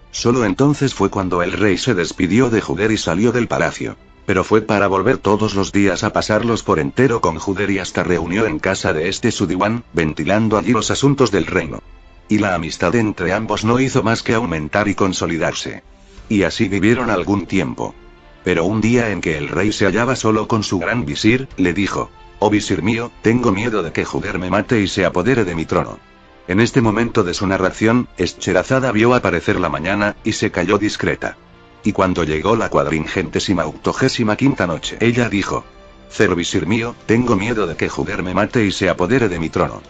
Solo entonces fue cuando el rey se despidió de Juder y salió del palacio. Pero fue para volver todos los días a pasarlos por entero con Juder y hasta reunió en casa de este su diwan, ventilando allí los asuntos del reino. Y la amistad entre ambos no hizo más que aumentar y consolidarse. Y así vivieron algún tiempo. Pero un día en que el rey se hallaba solo con su gran visir, le dijo: oh visir mío, tengo miedo de que Juder me mate y se apodere de mi trono. En este momento de su narración, Scheherazada vio aparecer la mañana, y se calló discreta. Y cuando llegó la 485ª noche, ella dijo: Cer visir mío, tengo miedo de que Juder me mate y se apodere de mi trono.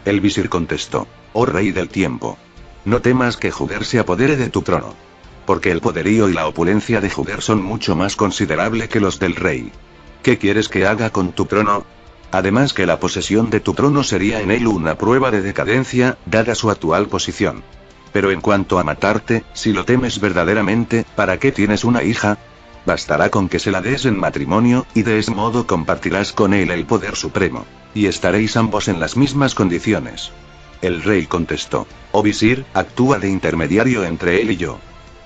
El visir contestó: oh rey del tiempo, no temas que Juder se apodere de tu trono. Porque el poderío y la opulencia de Juder son mucho más considerable que los del rey. ¿Qué quieres que haga con tu trono? Además que la posesión de tu trono sería en él una prueba de decadencia, dada su actual posición. Pero en cuanto a matarte, si lo temes verdaderamente, ¿para qué tienes una hija? Bastará con que se la des en matrimonio, y de ese modo compartirás con él el poder supremo. Y estaréis ambos en las mismas condiciones. El rey contestó: oh visir, actúa de intermediario entre él y yo.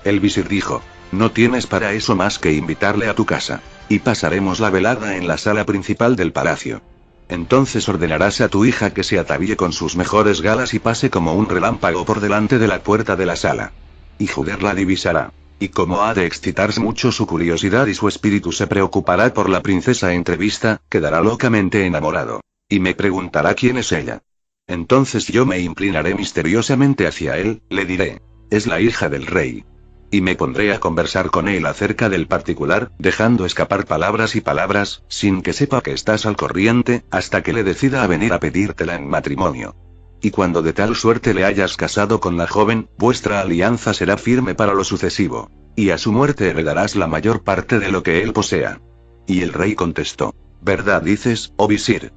El visir dijo: no tienes para eso más que invitarle a tu casa. Y pasaremos la velada en la sala principal del palacio. Entonces ordenarás a tu hija que se atavíe con sus mejores galas y pase como un relámpago por delante de la puerta de la sala. Y Juder la divisará. Y como ha de excitarse mucho su curiosidad y su espíritu se preocupará por la princesa entrevista, quedará locamente enamorado. Y me preguntará quién es ella. Entonces yo me inclinaré misteriosamente hacia él, le diré: es la hija del rey. Y me pondré a conversar con él acerca del particular, dejando escapar palabras y palabras, sin que sepa que estás al corriente, hasta que le decida a venir a pedírtela en matrimonio. Y cuando de tal suerte le hayas casado con la joven, vuestra alianza será firme para lo sucesivo. Y a su muerte heredarás la mayor parte de lo que él posea. Y el rey contestó: ¿verdad dices, oh visir?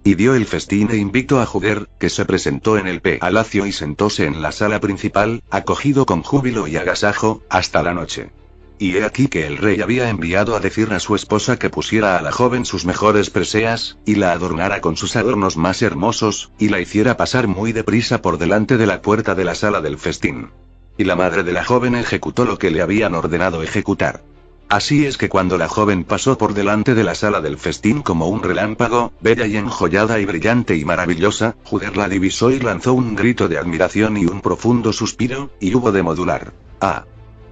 Y dio el festín e invitó a Juder, que se presentó en el palacio y sentóse en la sala principal, acogido con júbilo y agasajo, hasta la noche. Y he aquí que el rey había enviado a decir a su esposa que pusiera a la joven sus mejores preseas, y la adornara con sus adornos más hermosos, y la hiciera pasar muy deprisa por delante de la puerta de la sala del festín. Y la madre de la joven ejecutó lo que le habían ordenado ejecutar. Así es que cuando la joven pasó por delante de la sala del festín como un relámpago, bella y enjollada y brillante y maravillosa, Juder la divisó y lanzó un grito de admiración y un profundo suspiro, y hubo de modular. ¡Ah!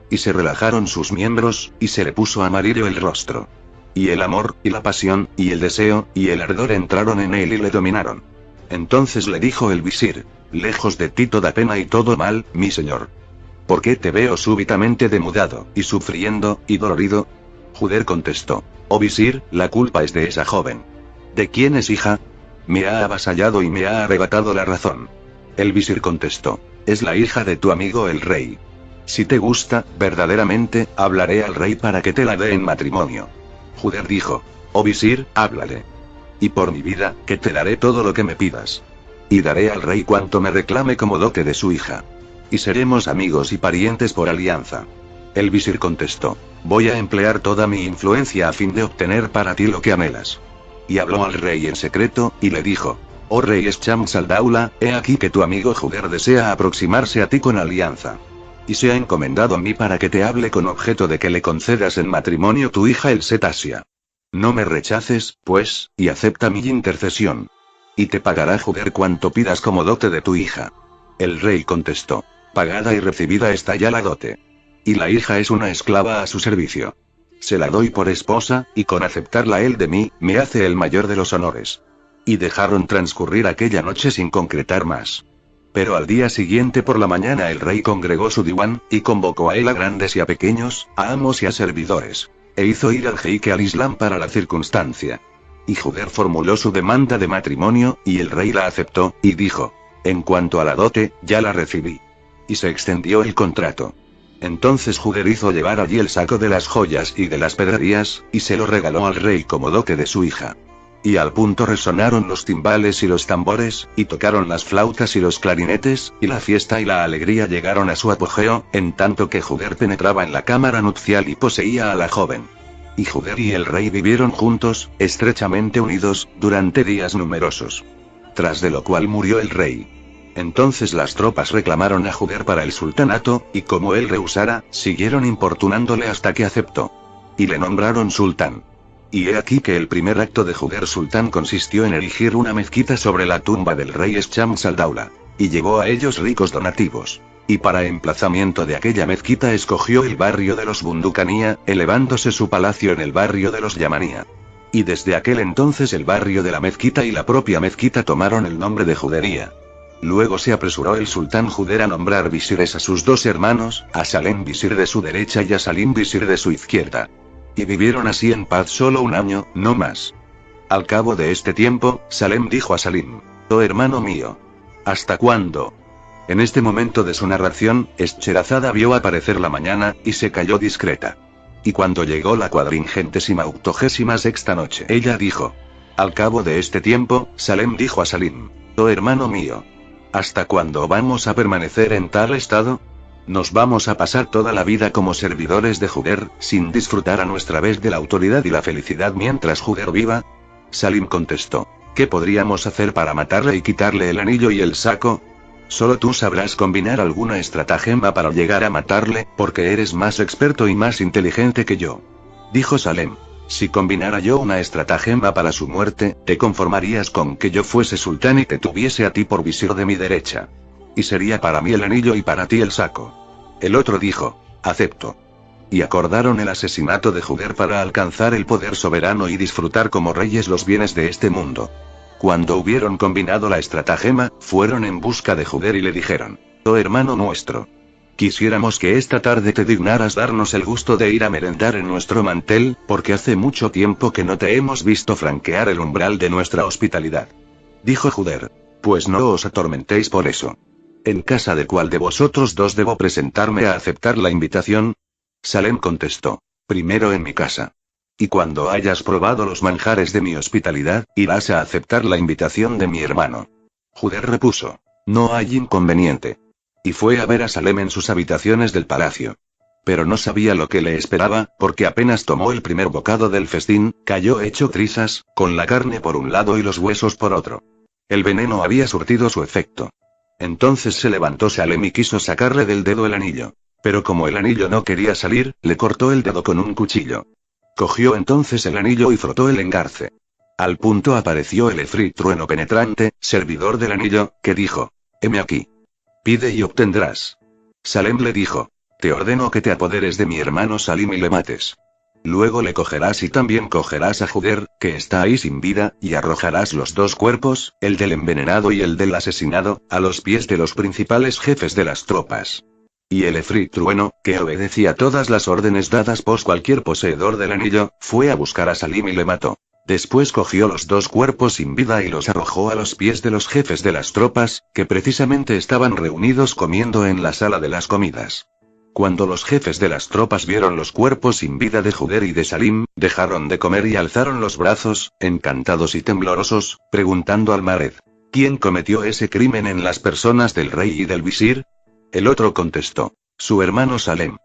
Y se relajaron sus miembros, y se le puso amarillo el rostro. Y el amor, y la pasión, y el deseo, y el ardor entraron en él y le dominaron. Entonces le dijo el visir: lejos de ti toda pena y todo mal, mi señor. ¿Por qué te veo súbitamente demudado, y sufriendo, y dolorido? Juder contestó: oh visir, la culpa es de esa joven. ¿De quién es hija? Me ha avasallado y me ha arrebatado la razón. El visir contestó: es la hija de tu amigo el rey. Si te gusta, verdaderamente, hablaré al rey para que te la dé en matrimonio. Juder dijo: oh visir, háblale. Y por mi vida, que te daré todo lo que me pidas. Y daré al rey cuanto me reclame como dote de su hija. Y seremos amigos y parientes por alianza. El visir contestó: voy a emplear toda mi influencia a fin de obtener para ti lo que anhelas. Y habló al rey en secreto, y le dijo: oh rey Shams al-Daula, he aquí que tu amigo Juder desea aproximarse a ti con alianza. Y se ha encomendado a mí para que te hable con objeto de que le concedas en matrimonio tu hija el Setasia. No me rechaces, pues, y acepta mi intercesión. Y te pagará Juder cuanto pidas como dote de tu hija. El rey contestó: pagada y recibida está ya la dote. Y la hija es una esclava a su servicio. Se la doy por esposa, y con aceptarla él de mí, me hace el mayor de los honores. Y dejaron transcurrir aquella noche sin concretar más. Pero al día siguiente por la mañana el rey congregó su diwan, y convocó a él a grandes y a pequeños, a amos y a servidores. E hizo ir al jeique al Islam para la circunstancia. Y Juder formuló su demanda de matrimonio, y el rey la aceptó, y dijo: en cuanto a la dote, ya la recibí. Y se extendió el contrato. Entonces Juder hizo llevar allí el saco de las joyas y de las pedrerías, y se lo regaló al rey como dote de su hija. Y al punto resonaron los timbales y los tambores, y tocaron las flautas y los clarinetes, y la fiesta y la alegría llegaron a su apogeo, en tanto que Juder penetraba en la cámara nupcial y poseía a la joven. Y Juder y el rey vivieron juntos, estrechamente unidos, durante días numerosos. Tras de lo cual murió el rey. Entonces las tropas reclamaron a Juder para el sultanato, y como él rehusara, siguieron importunándole hasta que aceptó. Y le nombraron sultán. Y he aquí que el primer acto de Juder sultán consistió en erigir una mezquita sobre la tumba del rey Shams al-Daula. Y llevó a ellos ricos donativos. Y para emplazamiento de aquella mezquita escogió el barrio de los Bundukanía, elevándose su palacio en el barrio de los Yamanía. Y desde aquel entonces el barrio de la mezquita y la propia mezquita tomaron el nombre de Judería. Luego se apresuró el sultán Juder a nombrar visires a sus dos hermanos, a Salem visir de su derecha y a Salim visir de su izquierda. Y vivieron así en paz solo un año, no más. Al cabo de este tiempo, Salem dijo a Salim: oh hermano mío. ¿Hasta cuándo? En este momento de su narración, Scheherazada vio aparecer la mañana, y se calló discreta. Y cuando llegó la 486ª noche, ella dijo: al cabo de este tiempo, Salem dijo a Salim: oh hermano mío. ¿Hasta cuándo vamos a permanecer en tal estado? ¿Nos vamos a pasar toda la vida como servidores de Juder, sin disfrutar a nuestra vez de la autoridad y la felicidad mientras Juder viva? Salim contestó: ¿qué podríamos hacer para matarle y quitarle el anillo y el saco? Solo tú sabrás combinar alguna estratagema para llegar a matarle, porque eres más experto y más inteligente que yo. Dijo Salem: si combinara yo una estratagema para su muerte, ¿te conformarías con que yo fuese sultán y te tuviese a ti por visir de mi derecha? Y sería para mí el anillo y para ti el saco. El otro dijo: acepto. Y acordaron el asesinato de Juder para alcanzar el poder soberano y disfrutar como reyes los bienes de este mundo. Cuando hubieron combinado la estratagema, fueron en busca de Juder y le dijeron: oh hermano nuestro. Quisiéramos que esta tarde te dignaras darnos el gusto de ir a merendar en nuestro mantel, porque hace mucho tiempo que no te hemos visto franquear el umbral de nuestra hospitalidad. Dijo Juder: pues no os atormentéis por eso. ¿En casa de cuál de vosotros dos debo presentarme a aceptar la invitación? Salem contestó: primero en mi casa. Y cuando hayas probado los manjares de mi hospitalidad, irás a aceptar la invitación de mi hermano. Juder repuso: no hay inconveniente. Y fue a ver a Salem en sus habitaciones del palacio. Pero no sabía lo que le esperaba, porque apenas tomó el primer bocado del festín, cayó hecho trizas, con la carne por un lado y los huesos por otro. El veneno había surtido su efecto. Entonces se levantó Salem y quiso sacarle del dedo el anillo. Pero como el anillo no quería salir, le cortó el dedo con un cuchillo. Cogió entonces el anillo y frotó el engarce. Al punto apareció el Efrit trueno penetrante, servidor del anillo, que dijo: heme aquí. Pide y obtendrás. Salem le dijo: te ordeno que te apoderes de mi hermano Salim y le mates. Luego le cogerás y también cogerás a Juder, que está ahí sin vida, y arrojarás los dos cuerpos, el del envenenado y el del asesinado, a los pies de los principales jefes de las tropas. Y el Efrit trueno, que obedecía todas las órdenes dadas por cualquier poseedor del anillo, fue a buscar a Salim y le mató. Después cogió los dos cuerpos sin vida y los arrojó a los pies de los jefes de las tropas, que precisamente estaban reunidos comiendo en la sala de las comidas. Cuando los jefes de las tropas vieron los cuerpos sin vida de Juder y de Salim, dejaron de comer y alzaron los brazos, encantados y temblorosos, preguntando al Mared: ¿quién cometió ese crimen en las personas del rey y del visir? El otro contestó: su hermano Salem.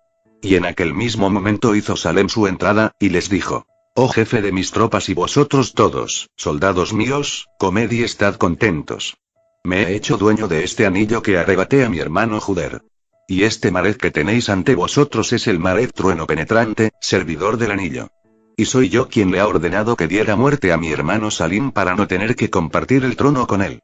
Y en aquel mismo momento hizo Salem su entrada, y les dijo: oh jefe de mis tropas y vosotros todos, soldados míos, comed y estad contentos. Me he hecho dueño de este anillo que arrebaté a mi hermano Juder. Y este Mared que tenéis ante vosotros es el Mared trueno penetrante, servidor del anillo. Y soy yo quien le ha ordenado que diera muerte a mi hermano Salim para no tener que compartir el trono con él.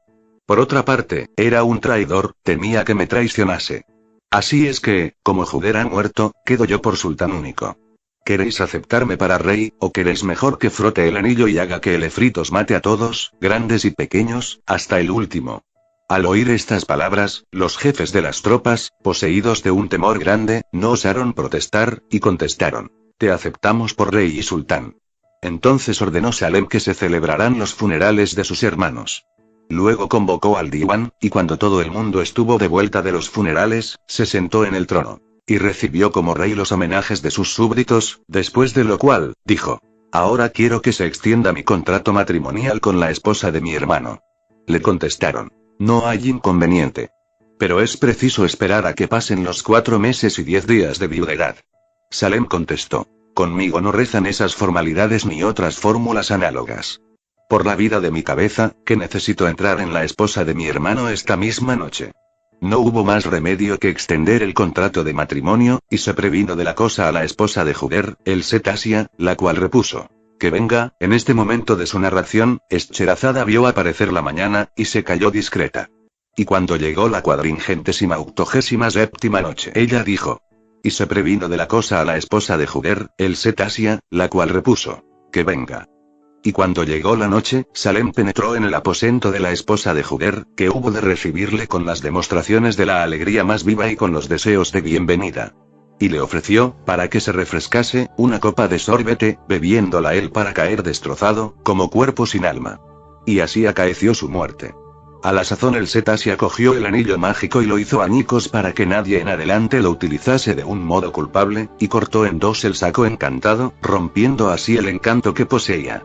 Por otra parte, era un traidor, temía que me traicionase. Así es que, como Juder ha muerto, quedo yo por sultán único. ¿Queréis aceptarme para rey, o queréis mejor que frote el anillo y haga que el Efrit os mate a todos, grandes y pequeños, hasta el último? Al oír estas palabras, los jefes de las tropas, poseídos de un temor grande, no osaron protestar, y contestaron: te aceptamos por rey y sultán. Entonces ordenó Salem que se celebrarán los funerales de sus hermanos. Luego convocó al Diwan, y cuando todo el mundo estuvo de vuelta de los funerales, se sentó en el trono. Y recibió como rey los homenajes de sus súbditos, después de lo cual, dijo: ahora quiero que se extienda mi contrato matrimonial con la esposa de mi hermano. Le contestaron: no hay inconveniente. Pero es preciso esperar a que pasen los 4 meses y 10 días de viudedad. Salem contestó: conmigo no rezan esas formalidades ni otras fórmulas análogas. Por la vida de mi cabeza, que necesito entrar en la esposa de mi hermano esta misma noche. No hubo más remedio que extender el contrato de matrimonio, y se previno de la cosa a la esposa de Juder, el Setasia, la cual repuso: que venga. En este momento de su narración, Scheherazada vio aparecer la mañana, y se calló discreta. Y cuando llegó la 487ª noche, ella dijo: y se previno de la cosa a la esposa de Juder, el Setasia, la cual repuso: que venga. Y cuando llegó la noche, Salem penetró en el aposento de la esposa de Juder, que hubo de recibirle con las demostraciones de la alegría más viva y con los deseos de bienvenida. Y le ofreció, para que se refrescase, una copa de sorbete, bebiéndola él para caer destrozado, como cuerpo sin alma. Y así acaeció su muerte. A la sazón el Setasia cogió el anillo mágico y lo hizo añicos para que nadie en adelante lo utilizase de un modo culpable, y cortó en dos el saco encantado, rompiendo así el encanto que poseía.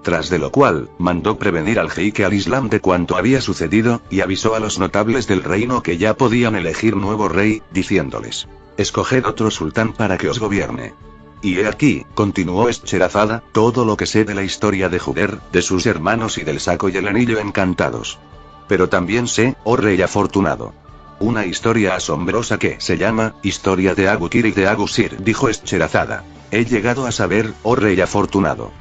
Tras de lo cual, mandó prevenir al jeique al-Islam de cuanto había sucedido, y avisó a los notables del reino que ya podían elegir nuevo rey, diciéndoles: escoged otro sultán para que os gobierne. Y he aquí, continuó Scheherazada, todo lo que sé de la historia de Juder, de sus hermanos y del saco y el anillo encantados. Pero también sé, oh rey afortunado, una historia asombrosa que se llama Historia de Abukir y de Agusir, dijo Scheherazada. He llegado a saber, oh rey afortunado,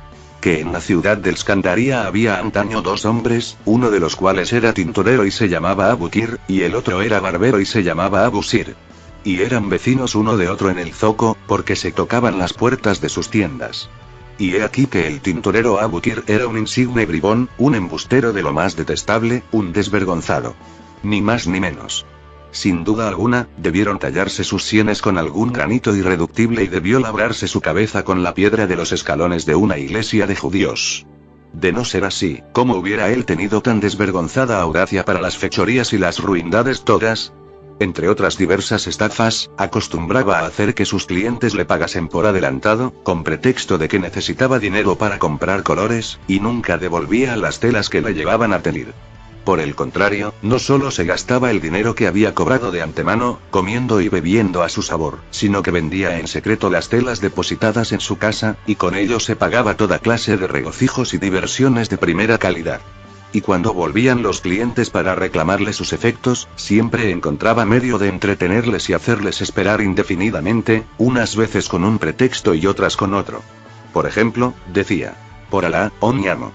que en la ciudad del Scandaria había antaño 2 hombres, uno de los cuales era tintorero y se llamaba Abukir, y el otro era barbero y se llamaba Abusir. Y eran vecinos uno de otro en el zoco, porque se tocaban las puertas de sus tiendas. Y he aquí que el tintorero Abukir era un insigne bribón, un embustero de lo más detestable, un desvergonzado. Ni más ni menos. Sin duda alguna, debieron tallarse sus sienes con algún granito irreductible y debió labrarse su cabeza con la piedra de los escalones de una iglesia de judíos. De no ser así, ¿cómo hubiera él tenido tan desvergonzada audacia para las fechorías y las ruindades todas? Entre otras diversas estafas, acostumbraba a hacer que sus clientes le pagasen por adelantado, con pretexto de que necesitaba dinero para comprar colores, y nunca devolvía las telas que le llevaban a teñir. Por el contrario, no solo se gastaba el dinero que había cobrado de antemano, comiendo y bebiendo a su sabor, sino que vendía en secreto las telas depositadas en su casa, y con ello se pagaba toda clase de regocijos y diversiones de primera calidad. Y cuando volvían los clientes para reclamarle sus efectos, siempre encontraba medio de entretenerles y hacerles esperar indefinidamente, unas veces con un pretexto y otras con otro. Por ejemplo, decía: por Alá, oh mi amo,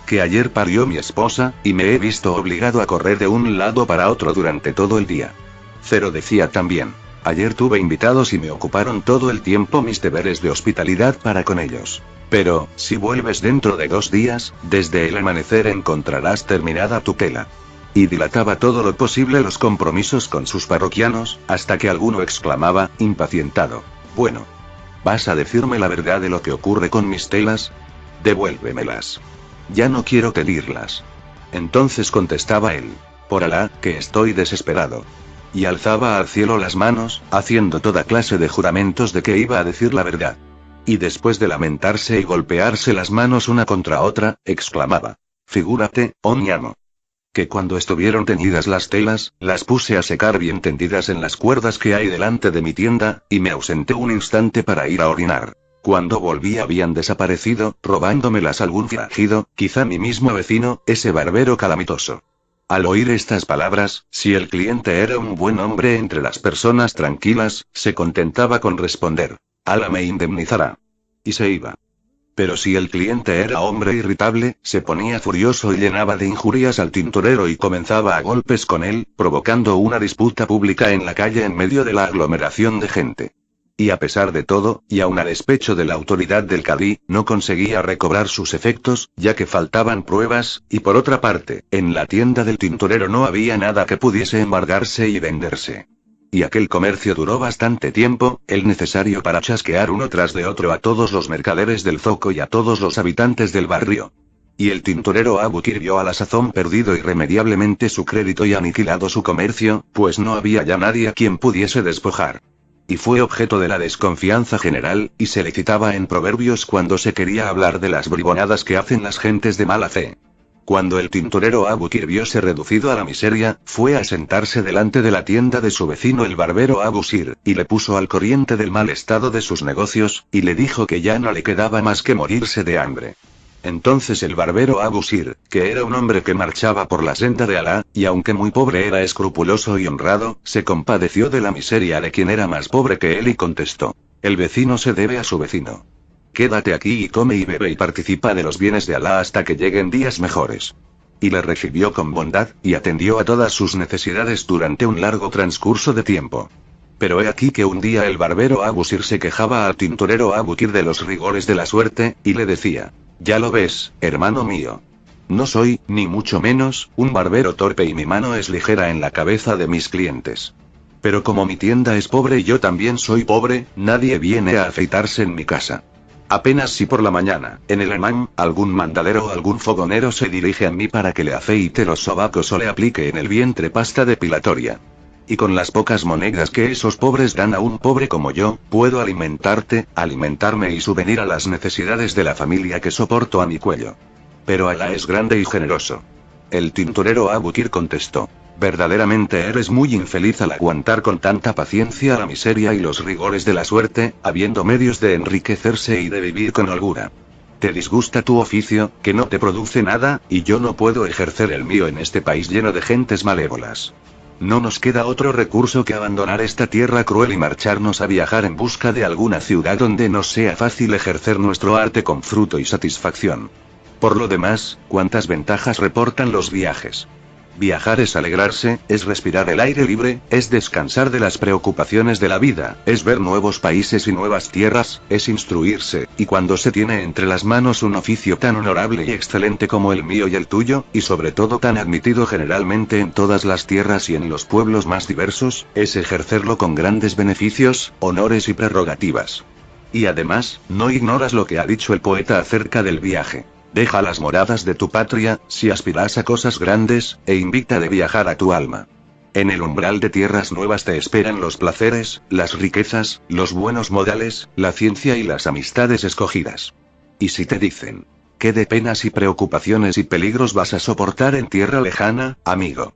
que ayer parió mi esposa, y me he visto obligado a correr de un lado para otro durante todo el día. Cero decía también: ayer tuve invitados y me ocuparon todo el tiempo mis deberes de hospitalidad para con ellos. Pero, si vuelves dentro de 2 días, desde el amanecer encontrarás terminada tu tela. Y dilataba todo lo posible los compromisos con sus parroquianos, hasta que alguno exclamaba, impacientado: bueno, ¿vas a decirme la verdad de lo que ocurre con mis telas? Devuélvemelas. Ya no quiero pedirlas. Entonces contestaba él: por Alá, que estoy desesperado. Y alzaba al cielo las manos, haciendo toda clase de juramentos de que iba a decir la verdad. Y después de lamentarse y golpearse las manos una contra otra, exclamaba: figúrate, oh mi amo, que cuando estuvieron teñidas las telas, las puse a secar bien tendidas en las cuerdas que hay delante de mi tienda, y me ausenté un instante para ir a orinar. Cuando volví habían desaparecido, robándomelas algún forajido, quizá mi mismo vecino, ese barbero calamitoso. Al oír estas palabras, si el cliente era un buen hombre entre las personas tranquilas, se contentaba con responder: Alá me indemnizará. Y se iba. Pero si el cliente era hombre irritable, se ponía furioso y llenaba de injurias al tintorero y comenzaba a golpes con él, provocando una disputa pública en la calle en medio de la aglomeración de gente. Y a pesar de todo, y aun a despecho de la autoridad del cadí, no conseguía recobrar sus efectos, ya que faltaban pruebas, y por otra parte, en la tienda del tintorero no había nada que pudiese embargarse y venderse. Y aquel comercio duró bastante tiempo, el necesario para chasquear uno tras de otro a todos los mercaderes del zoco y a todos los habitantes del barrio. Y el tintorero Abukir vio a la sazón perdido irremediablemente su crédito y aniquilado su comercio, pues no había ya nadie a quien pudiese despojar. Y fue objeto de la desconfianza general, y se le citaba en proverbios cuando se quería hablar de las bribonadas que hacen las gentes de mala fe. Cuando el tintorero Abukir viose reducido a la miseria, fue a sentarse delante de la tienda de su vecino el barbero Abusir, y le puso al corriente del mal estado de sus negocios, y le dijo que ya no le quedaba más que morirse de hambre. Entonces el barbero Abusir, que era un hombre que marchaba por la senda de Alá, y aunque muy pobre era escrupuloso y honrado, se compadeció de la miseria de quien era más pobre que él y contestó: el vecino se debe a su vecino. Quédate aquí y come y bebe y participa de los bienes de Alá hasta que lleguen días mejores. Y le recibió con bondad, y atendió a todas sus necesidades durante un largo transcurso de tiempo. Pero he aquí que un día el barbero Abusir se quejaba al tintorero Abukir de los rigores de la suerte, y le decía: ya lo ves, hermano mío. No soy, ni mucho menos, un barbero torpe y mi mano es ligera en la cabeza de mis clientes. Pero como mi tienda es pobre y yo también soy pobre, nadie viene a afeitarse en mi casa. Apenas si por la mañana, en el hammam, algún mandadero o algún fogonero se dirige a mí para que le afeite los sobacos o le aplique en el vientre pasta depilatoria. Y con las pocas monedas que esos pobres dan a un pobre como yo, puedo alimentarme y subvenir a las necesidades de la familia que soporto a mi cuello. Pero Alá es grande y generoso. El tintorero Abukir contestó: verdaderamente eres muy infeliz al aguantar con tanta paciencia la miseria y los rigores de la suerte, habiendo medios de enriquecerse y de vivir con holgura. Te disgusta tu oficio, que no te produce nada, y yo no puedo ejercer el mío en este país lleno de gentes malévolas. No nos queda otro recurso que abandonar esta tierra cruel y marcharnos a viajar en busca de alguna ciudad donde nos sea fácil ejercer nuestro arte con fruto y satisfacción. Por lo demás, ¿cuántas ventajas reportan los viajes? Viajar es alegrarse, es respirar el aire libre, es descansar de las preocupaciones de la vida, es ver nuevos países y nuevas tierras, es instruirse, y cuando se tiene entre las manos un oficio tan honorable y excelente como el mío y el tuyo, y sobre todo tan admitido generalmente en todas las tierras y en los pueblos más diversos, es ejercerlo con grandes beneficios, honores y prerrogativas. Y además, no ignoras lo que ha dicho el poeta acerca del viaje. Deja las moradas de tu patria, si aspiras a cosas grandes, e invita de viajar a tu alma. En el umbral de tierras nuevas te esperan los placeres, las riquezas, los buenos modales, la ciencia y las amistades escogidas. Y si te dicen: ¿qué de penas y preocupaciones y peligros vas a soportar en tierra lejana, amigo?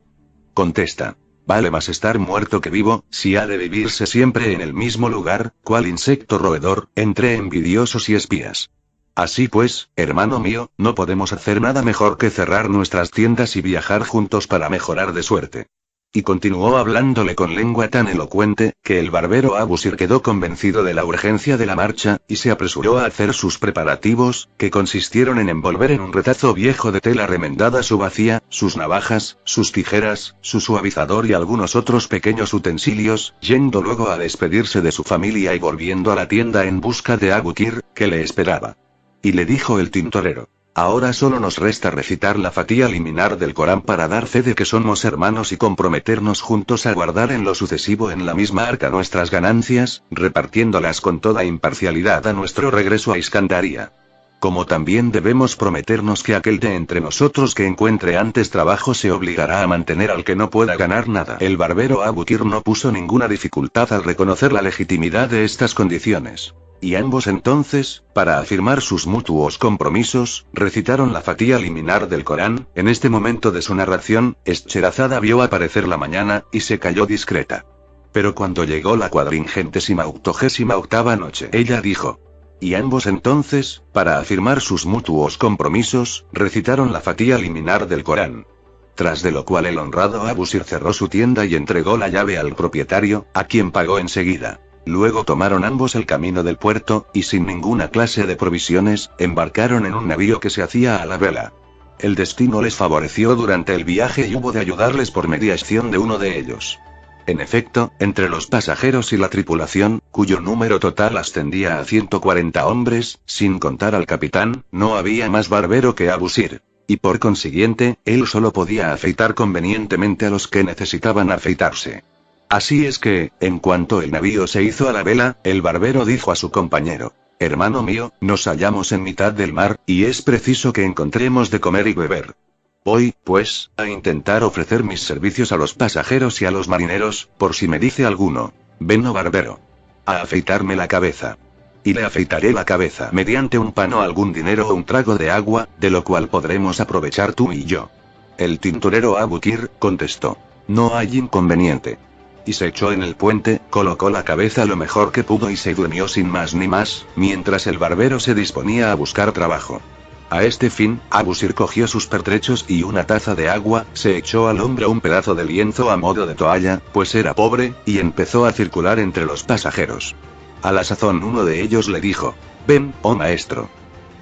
Contesta: vale más estar muerto que vivo, si ha de vivirse siempre en el mismo lugar, cual insecto roedor, entre envidiosos y espías. Así pues, hermano mío, no podemos hacer nada mejor que cerrar nuestras tiendas y viajar juntos para mejorar de suerte. Y continuó hablándole con lengua tan elocuente, que el barbero Abusir quedó convencido de la urgencia de la marcha, y se apresuró a hacer sus preparativos, que consistieron en envolver en un retazo viejo de tela remendada su bacía, sus navajas, sus tijeras, su suavizador y algunos otros pequeños utensilios, yendo luego a despedirse de su familia y volviendo a la tienda en busca de Abukir, que le esperaba. Y le dijo el tintorero: ahora solo nos resta recitar la Fatía liminar del Corán para dar fe de que somos hermanos y comprometernos juntos a guardar en lo sucesivo en la misma arca nuestras ganancias, repartiéndolas con toda imparcialidad a nuestro regreso a Iskandaria. Como también debemos prometernos que aquel de entre nosotros que encuentre antes trabajo se obligará a mantener al que no pueda ganar nada. El barbero Abukir no puso ninguna dificultad al reconocer la legitimidad de estas condiciones. Y ambos entonces, para afirmar sus mutuos compromisos, recitaron la Fatía liminar del Corán. En este momento de su narración, Scheherazada vio aparecer la mañana, y se calló discreta. Pero cuando llegó la 488ª noche, ella dijo: y ambos entonces, para afirmar sus mutuos compromisos, recitaron la Fatía liminar del Corán. Tras de lo cual el honrado Abusir cerró su tienda y entregó la llave al propietario, a quien pagó enseguida. Luego tomaron ambos el camino del puerto, y sin ninguna clase de provisiones, embarcaron en un navío que se hacía a la vela. El destino les favoreció durante el viaje y hubo de ayudarles por mediación de uno de ellos. En efecto, entre los pasajeros y la tripulación, cuyo número total ascendía a 140 hombres, sin contar al capitán, no había más barbero que Abusir. Y por consiguiente, él solo podía afeitar convenientemente a los que necesitaban afeitarse. Así es que, en cuanto el navío se hizo a la vela, el barbero dijo a su compañero: hermano mío, nos hallamos en mitad del mar, y es preciso que encontremos de comer y beber. Voy, pues, a intentar ofrecer mis servicios a los pasajeros y a los marineros, por si me dice alguno: ven, oh barbero, a afeitarme la cabeza. Y le afeitaré la cabeza mediante un pan o algún dinero o un trago de agua, de lo cual podremos aprovechar tú y yo. El tintorero Abukir contestó: no hay inconveniente. Y se echó en el puente, colocó la cabeza lo mejor que pudo y se durmió sin más ni más, mientras el barbero se disponía a buscar trabajo. A este fin, Abusir cogió sus pertrechos y una taza de agua, se echó al hombro un pedazo de lienzo a modo de toalla, pues era pobre, y empezó a circular entre los pasajeros. A la sazón uno de ellos le dijo: ven, oh maestro,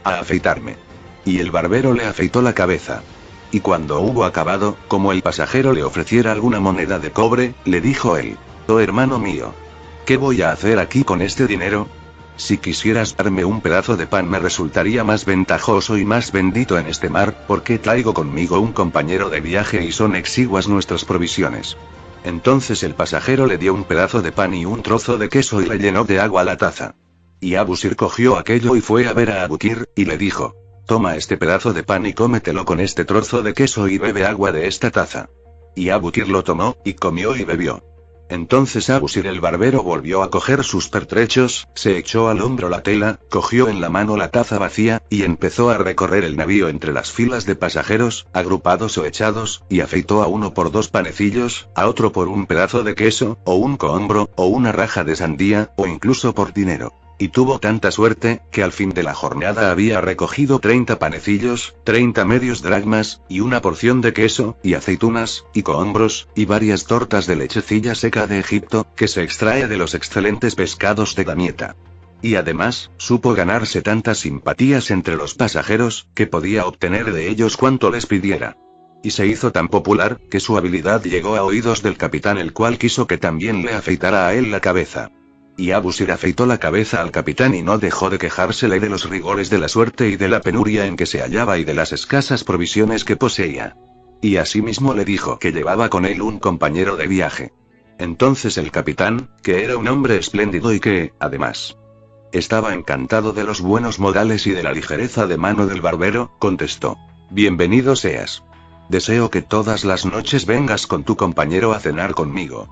a afeitarme. Y el barbero le afeitó la cabeza. Y cuando hubo acabado, como el pasajero le ofreciera alguna moneda de cobre, le dijo él: oh hermano mío, ¿qué voy a hacer aquí con este dinero? Si quisieras darme un pedazo de pan me resultaría más ventajoso y más bendito en este mar, porque traigo conmigo un compañero de viaje y son exiguas nuestras provisiones. Entonces el pasajero le dio un pedazo de pan y un trozo de queso y le llenó de agua la taza. Y Abusir cogió aquello y fue a ver a Abukir, y le dijo: toma este pedazo de pan y cómetelo con este trozo de queso y bebe agua de esta taza. Y Abukir lo tomó, y comió y bebió. Entonces Abusir el barbero volvió a coger sus pertrechos, se echó al hombro la tela, cogió en la mano la taza vacía, y empezó a recorrer el navío entre las filas de pasajeros, agrupados o echados, y afeitó a uno por 2 panecillos, a otro por un pedazo de queso, o un cohombro, o una raja de sandía, o incluso por dinero. Y tuvo tanta suerte, que al fin de la jornada había recogido 30 panecillos, 30 medios dracmas, y una porción de queso, y aceitunas, y cohombros, y varias tortas de lechecilla seca de Egipto, que se extrae de los excelentes pescados de Damieta. Y además, supo ganarse tantas simpatías entre los pasajeros, que podía obtener de ellos cuanto les pidiera. Y se hizo tan popular, que su habilidad llegó a oídos del capitán, el cual quiso que también le afeitara a él la cabeza. Y Abusir afeitó la cabeza al capitán y no dejó de quejársele de los rigores de la suerte y de la penuria en que se hallaba y de las escasas provisiones que poseía. Y asimismo le dijo que llevaba con él un compañero de viaje. Entonces el capitán, que era un hombre espléndido y que, además, estaba encantado de los buenos modales y de la ligereza de mano del barbero, contestó: bienvenido seas. Deseo que todas las noches vengas con tu compañero a cenar conmigo.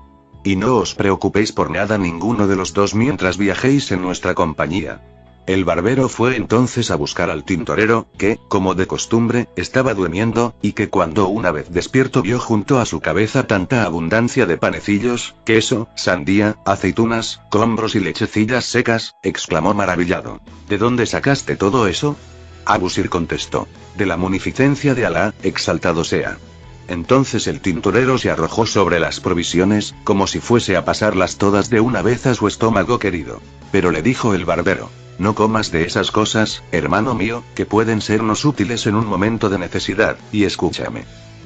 Y no os preocupéis por nada ninguno de los dos mientras viajéis en nuestra compañía. El barbero fue entonces a buscar al tintorero, que, como de costumbre, estaba durmiendo, y que cuando una vez despierto vio junto a su cabeza tanta abundancia de panecillos, queso, sandía, aceitunas, combros y lechecillas secas, exclamó maravillado. ¿De dónde sacaste todo eso? Abusir contestó. De la munificencia de Alá, exaltado sea. Entonces el tintorero se arrojó sobre las provisiones, como si fuese a pasarlas todas de una vez a su estómago querido. Pero le dijo el barbero: no comas de esas cosas, hermano mío, que pueden sernos útiles en un momento de necesidad, y escúchame.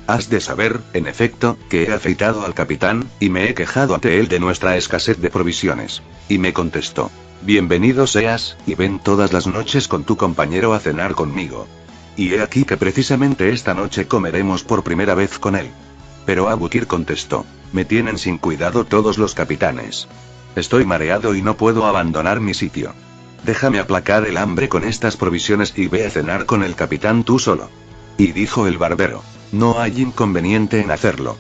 Has de saber, en efecto, que he afeitado al capitán, y me he quejado ante él de nuestra escasez de provisiones. Y me contestó: bienvenido seas, y ven todas las noches con tu compañero a cenar conmigo. Y he aquí que precisamente esta noche comeremos por primera vez con él. Pero Abukir contestó: me tienen sin cuidado todos los capitanes. Estoy mareado y no puedo abandonar mi sitio. Déjame aplacar el hambre con estas provisiones y ve a cenar con el capitán tú solo. Y dijo el barbero: no hay inconveniente en hacerlo.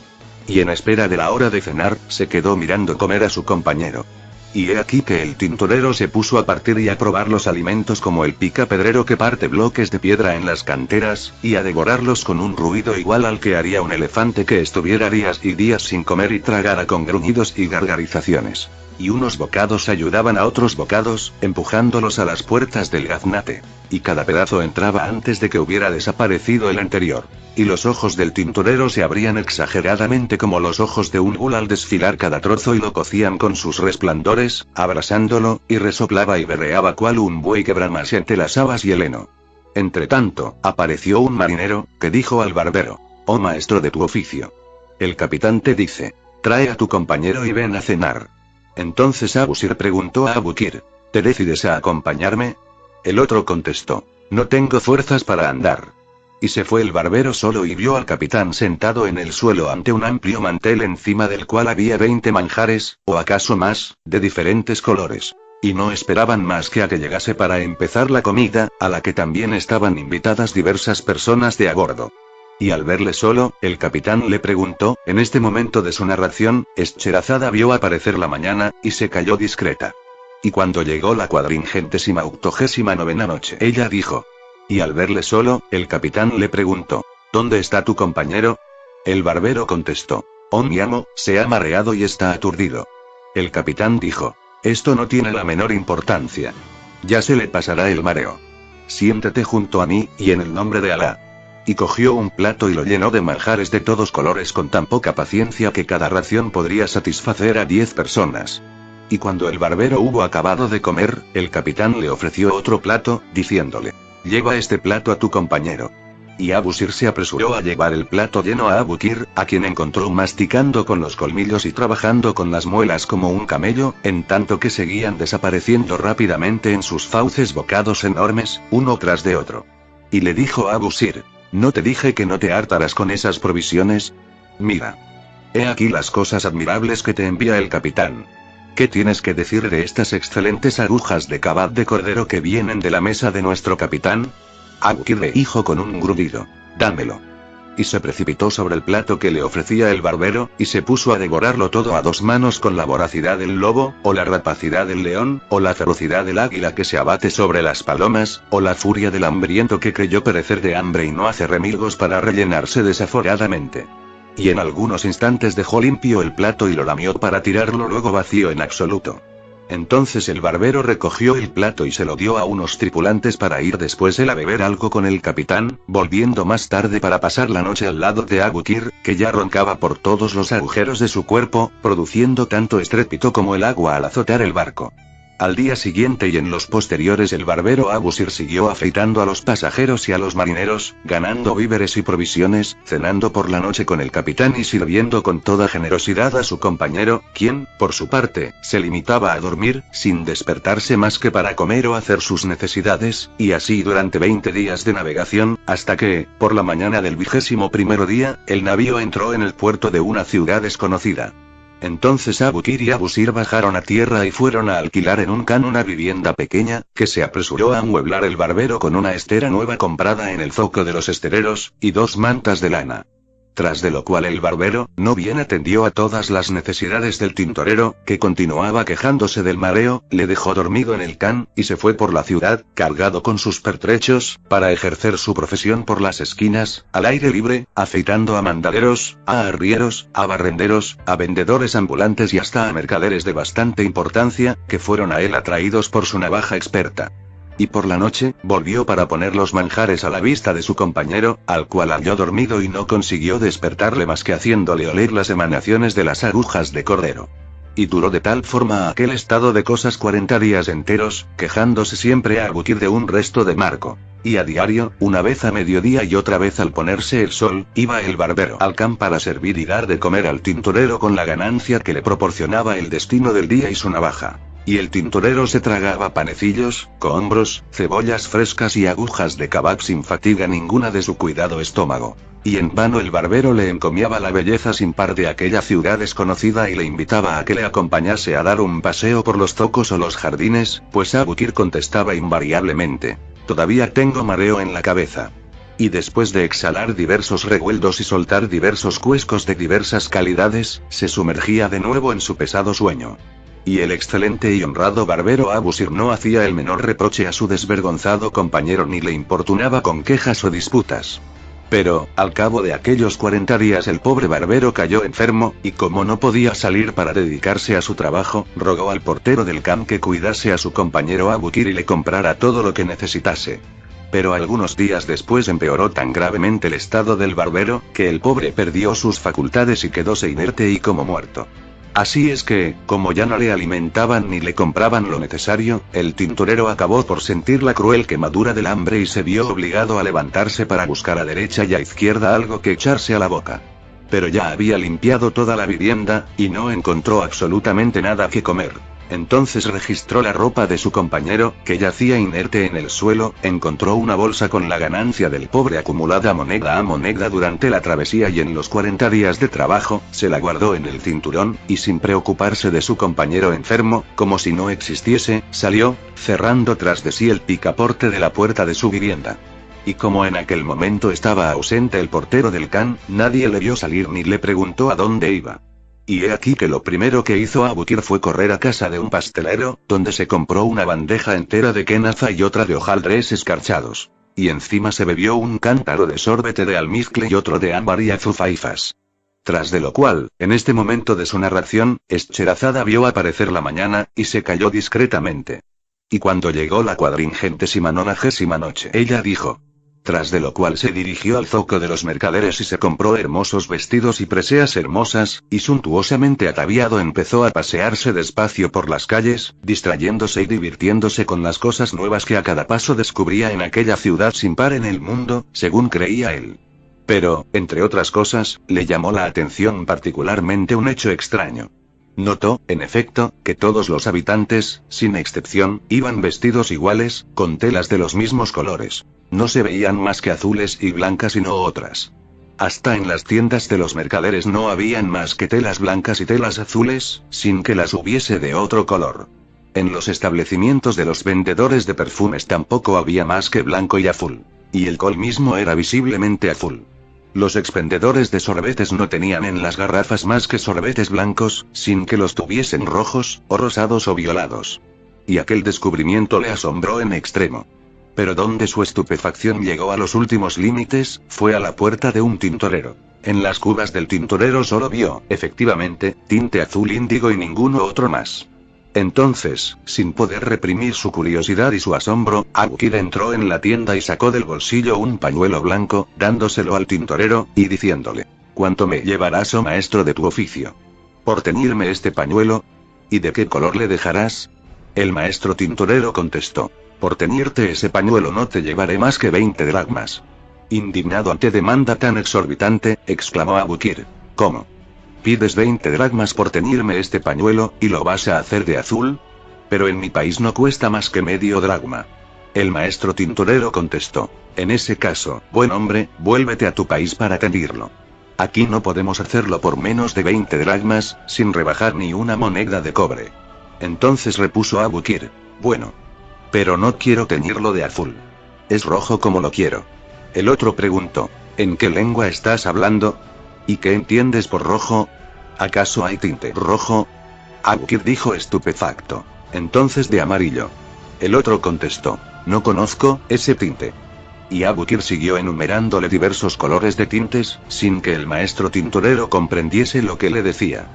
Y en espera de la hora de cenar, se quedó mirando comer a su compañero. Y he aquí que el tintorero se puso a partir y a probar los alimentos como el picapedrero que parte bloques de piedra en las canteras, y a devorarlos con un ruido igual al que haría un elefante que estuviera días y días sin comer y tragara con gruñidos y gargarizaciones. Y unos bocados ayudaban a otros bocados, empujándolos a las puertas del gaznate. Y cada pedazo entraba antes de que hubiera desaparecido el anterior. Y los ojos del tintorero se abrían exageradamente como los ojos de un gul al desfilar cada trozo y lo cocían con sus resplandores, abrasándolo, y resoplaba y berreaba cual un buey que bramase ante las habas y el heno. Entretanto, apareció un marinero, que dijo al barbero: oh maestro de tu oficio. El capitán te dice: trae a tu compañero y ven a cenar. Entonces Abusir preguntó a Abukir: ¿te decides a acompañarme? El otro contestó: no tengo fuerzas para andar. Y se fue el barbero solo y vio al capitán sentado en el suelo ante un amplio mantel encima del cual había 20 manjares, o acaso más, de diferentes colores. Y no esperaban más que a que llegase para empezar la comida, a la que también estaban invitadas diversas personas de a bordo. Y al verle solo, el capitán le preguntó: en este momento de su narración, Scheherazada vio aparecer la mañana, y se calló discreta. Y cuando llegó la 489ª noche, ella dijo. Y al verle solo, el capitán le preguntó: ¿dónde está tu compañero? El barbero contestó: oh mi amo, se ha mareado y está aturdido. El capitán dijo: esto no tiene la menor importancia. Ya se le pasará el mareo. Siéntate junto a mí, y en el nombre de Alá. Y cogió un plato y lo llenó de manjares de todos colores con tan poca paciencia que cada ración podría satisfacer a 10 personas. Y cuando el barbero hubo acabado de comer, el capitán le ofreció otro plato, diciéndole: lleva este plato a tu compañero. Y Abusir se apresuró a llevar el plato lleno a Abukir, a quien encontró masticando con los colmillos y trabajando con las muelas como un camello, en tanto que seguían desapareciendo rápidamente en sus fauces bocados enormes, uno tras de otro. Y le dijo a Abusir: ¿no te dije que no te hartaras con esas provisiones? Mira. He aquí las cosas admirables que te envía el capitán. ¿Qué tienes que decir de estas excelentes agujas de cabad de cordero que vienen de la mesa de nuestro capitán? Abukir le dijo con un gruñido: dámelo. Y se precipitó sobre el plato que le ofrecía el barbero, y se puso a devorarlo todo a 2 manos con la voracidad del lobo, o la rapacidad del león, o la ferocidad del águila que se abate sobre las palomas, o la furia del hambriento que creyó perecer de hambre y no hace remilgos para rellenarse desaforadamente. Y en algunos instantes dejó limpio el plato y lo lamió para tirarlo luego vacío en absoluto. Entonces el barbero recogió el plato y se lo dio a unos tripulantes para ir después él a beber algo con el capitán, volviendo más tarde para pasar la noche al lado de Abukir, que ya roncaba por todos los agujeros de su cuerpo, produciendo tanto estrépito como el agua al azotar el barco. Al día siguiente y en los posteriores el barbero Abusir siguió afeitando a los pasajeros y a los marineros, ganando víveres y provisiones, cenando por la noche con el capitán y sirviendo con toda generosidad a su compañero, quien, por su parte, se limitaba a dormir, sin despertarse más que para comer o hacer sus necesidades, y así durante 20 días de navegación, hasta que, por la mañana del 21º día, el navío entró en el puerto de una ciudad desconocida. Entonces Abukir y Abusir bajaron a tierra y fueron a alquilar en un can una vivienda pequeña, que se apresuró a amueblar el barbero con una estera nueva comprada en el zoco de los estereros, y 2 mantas de lana. Tras de lo cual el barbero, no bien atendió a todas las necesidades del tintorero, que continuaba quejándose del mareo, le dejó dormido en el can, y se fue por la ciudad, cargado con sus pertrechos, para ejercer su profesión por las esquinas, al aire libre, afeitando a mandaderos, a arrieros, a barrenderos, a vendedores ambulantes y hasta a mercaderes de bastante importancia, que fueron a él atraídos por su navaja experta. Y por la noche, volvió para poner los manjares a la vista de su compañero, al cual halló dormido y no consiguió despertarle más que haciéndole oler las emanaciones de las agujas de cordero. Y duró de tal forma aquel estado de cosas 40 días enteros, quejándose siempre a Abukir de un resto de marco. Y a diario, una vez a mediodía y otra vez al ponerse el sol, iba el barbero al camp para servir y dar de comer al tintorero con la ganancia que le proporcionaba el destino del día y su navaja. Y el tintorero se tragaba panecillos, cohombros, cebollas frescas y agujas de kebab sin fatiga ninguna de su cuidado estómago. Y en vano el barbero le encomiaba la belleza sin par de aquella ciudad desconocida y le invitaba a que le acompañase a dar un paseo por los zocos o los jardines, pues Abukir contestaba invariablemente: todavía tengo mareo en la cabeza. Y después de exhalar diversos revueldos y soltar diversos cuescos de diversas calidades, se sumergía de nuevo en su pesado sueño. Y el excelente y honrado barbero Abusir no hacía el menor reproche a su desvergonzado compañero ni le importunaba con quejas o disputas. Pero, al cabo de aquellos 40 días el pobre barbero cayó enfermo, y como no podía salir para dedicarse a su trabajo, rogó al portero del camp que cuidase a su compañero Abukir y le comprara todo lo que necesitase. Pero algunos días después empeoró tan gravemente el estado del barbero, que el pobre perdió sus facultades y quedóse inerte y como muerto. Así es que, como ya no le alimentaban ni le compraban lo necesario, el tintorero acabó por sentir la cruel quemadura del hambre y se vio obligado a levantarse para buscar a derecha y a izquierda algo que echarse a la boca. Pero ya había limpiado toda la vivienda, y no encontró absolutamente nada que comer. Entonces registró la ropa de su compañero, que yacía inerte en el suelo, encontró una bolsa con la ganancia del pobre acumulada moneda a moneda durante la travesía y en los 40 días de trabajo, se la guardó en el cinturón, y sin preocuparse de su compañero enfermo, como si no existiese, salió, cerrando tras de sí el picaporte de la puerta de su vivienda. Y como en aquel momento estaba ausente el portero del can, nadie le vio salir ni le preguntó a dónde iba. Y he aquí que lo primero que hizo Abukir fue correr a casa de un pastelero, donde se compró una bandeja entera de kenafa y otra de hojaldres escarchados. Y encima se bebió un cántaro de sorbete de almizcle y otro de ámbar y azufaifas. Tras de lo cual, en este momento de su narración, Scheherazada vio aparecer la mañana, y se calló discretamente. Y cuando llegó la 490ª noche, ella dijo. Tras de lo cual se dirigió al zoco de los mercaderes y se compró hermosos vestidos y preseas hermosas, y suntuosamente ataviado empezó a pasearse despacio por las calles, distrayéndose y divirtiéndose con las cosas nuevas que a cada paso descubría en aquella ciudad sin par en el mundo, según creía él. Pero, entre otras cosas, le llamó la atención particularmente un hecho extraño. Notó, en efecto, que todos los habitantes, sin excepción, iban vestidos iguales, con telas de los mismos colores. No se veían más que azules y blancas y no otras. Hasta en las tiendas de los mercaderes no habían más que telas blancas y telas azules, sin que las hubiese de otro color. En los establecimientos de los vendedores de perfumes tampoco había más que blanco y azul. Y el col mismo era visiblemente azul. Los expendedores de sorbetes no tenían en las garrafas más que sorbetes blancos, sin que los tuviesen rojos, o rosados o violados. Y aquel descubrimiento le asombró en extremo. Pero donde su estupefacción llegó a los últimos límites, fue a la puerta de un tintorero. En las cubas del tintorero solo vio, efectivamente, tinte azul índigo y ninguno otro más. Entonces, sin poder reprimir su curiosidad y su asombro, Abukir entró en la tienda y sacó del bolsillo un pañuelo blanco, dándoselo al tintorero, y diciéndole: ¿Cuánto me llevarás, oh maestro de tu oficio? ¿Por teñirme este pañuelo? ¿Y de qué color le dejarás? El maestro tintorero contestó: por teñirte ese pañuelo no te llevaré más que 20 dracmas. Indignado ante demanda tan exorbitante, exclamó Abukir: ¿Cómo? ¿Pides 20 dracmas por teñirme este pañuelo, y lo vas a hacer de azul? Pero en mi país no cuesta más que medio dracma. El maestro tintorero contestó: en ese caso, buen hombre, vuélvete a tu país para teñirlo. Aquí no podemos hacerlo por menos de 20 dracmas, sin rebajar ni una moneda de cobre. Entonces repuso Abukir: bueno. Pero no quiero teñirlo de azul. Es rojo como lo quiero. El otro preguntó: ¿en qué lengua estás hablando? ¿Y qué entiendes por rojo? ¿Acaso hay tinte rojo? Abukir dijo estupefacto. Entonces de amarillo. El otro contestó. No conozco ese tinte. Y Abukir siguió enumerándole diversos colores de tintes, sin que el maestro tintorero comprendiese lo que le decía.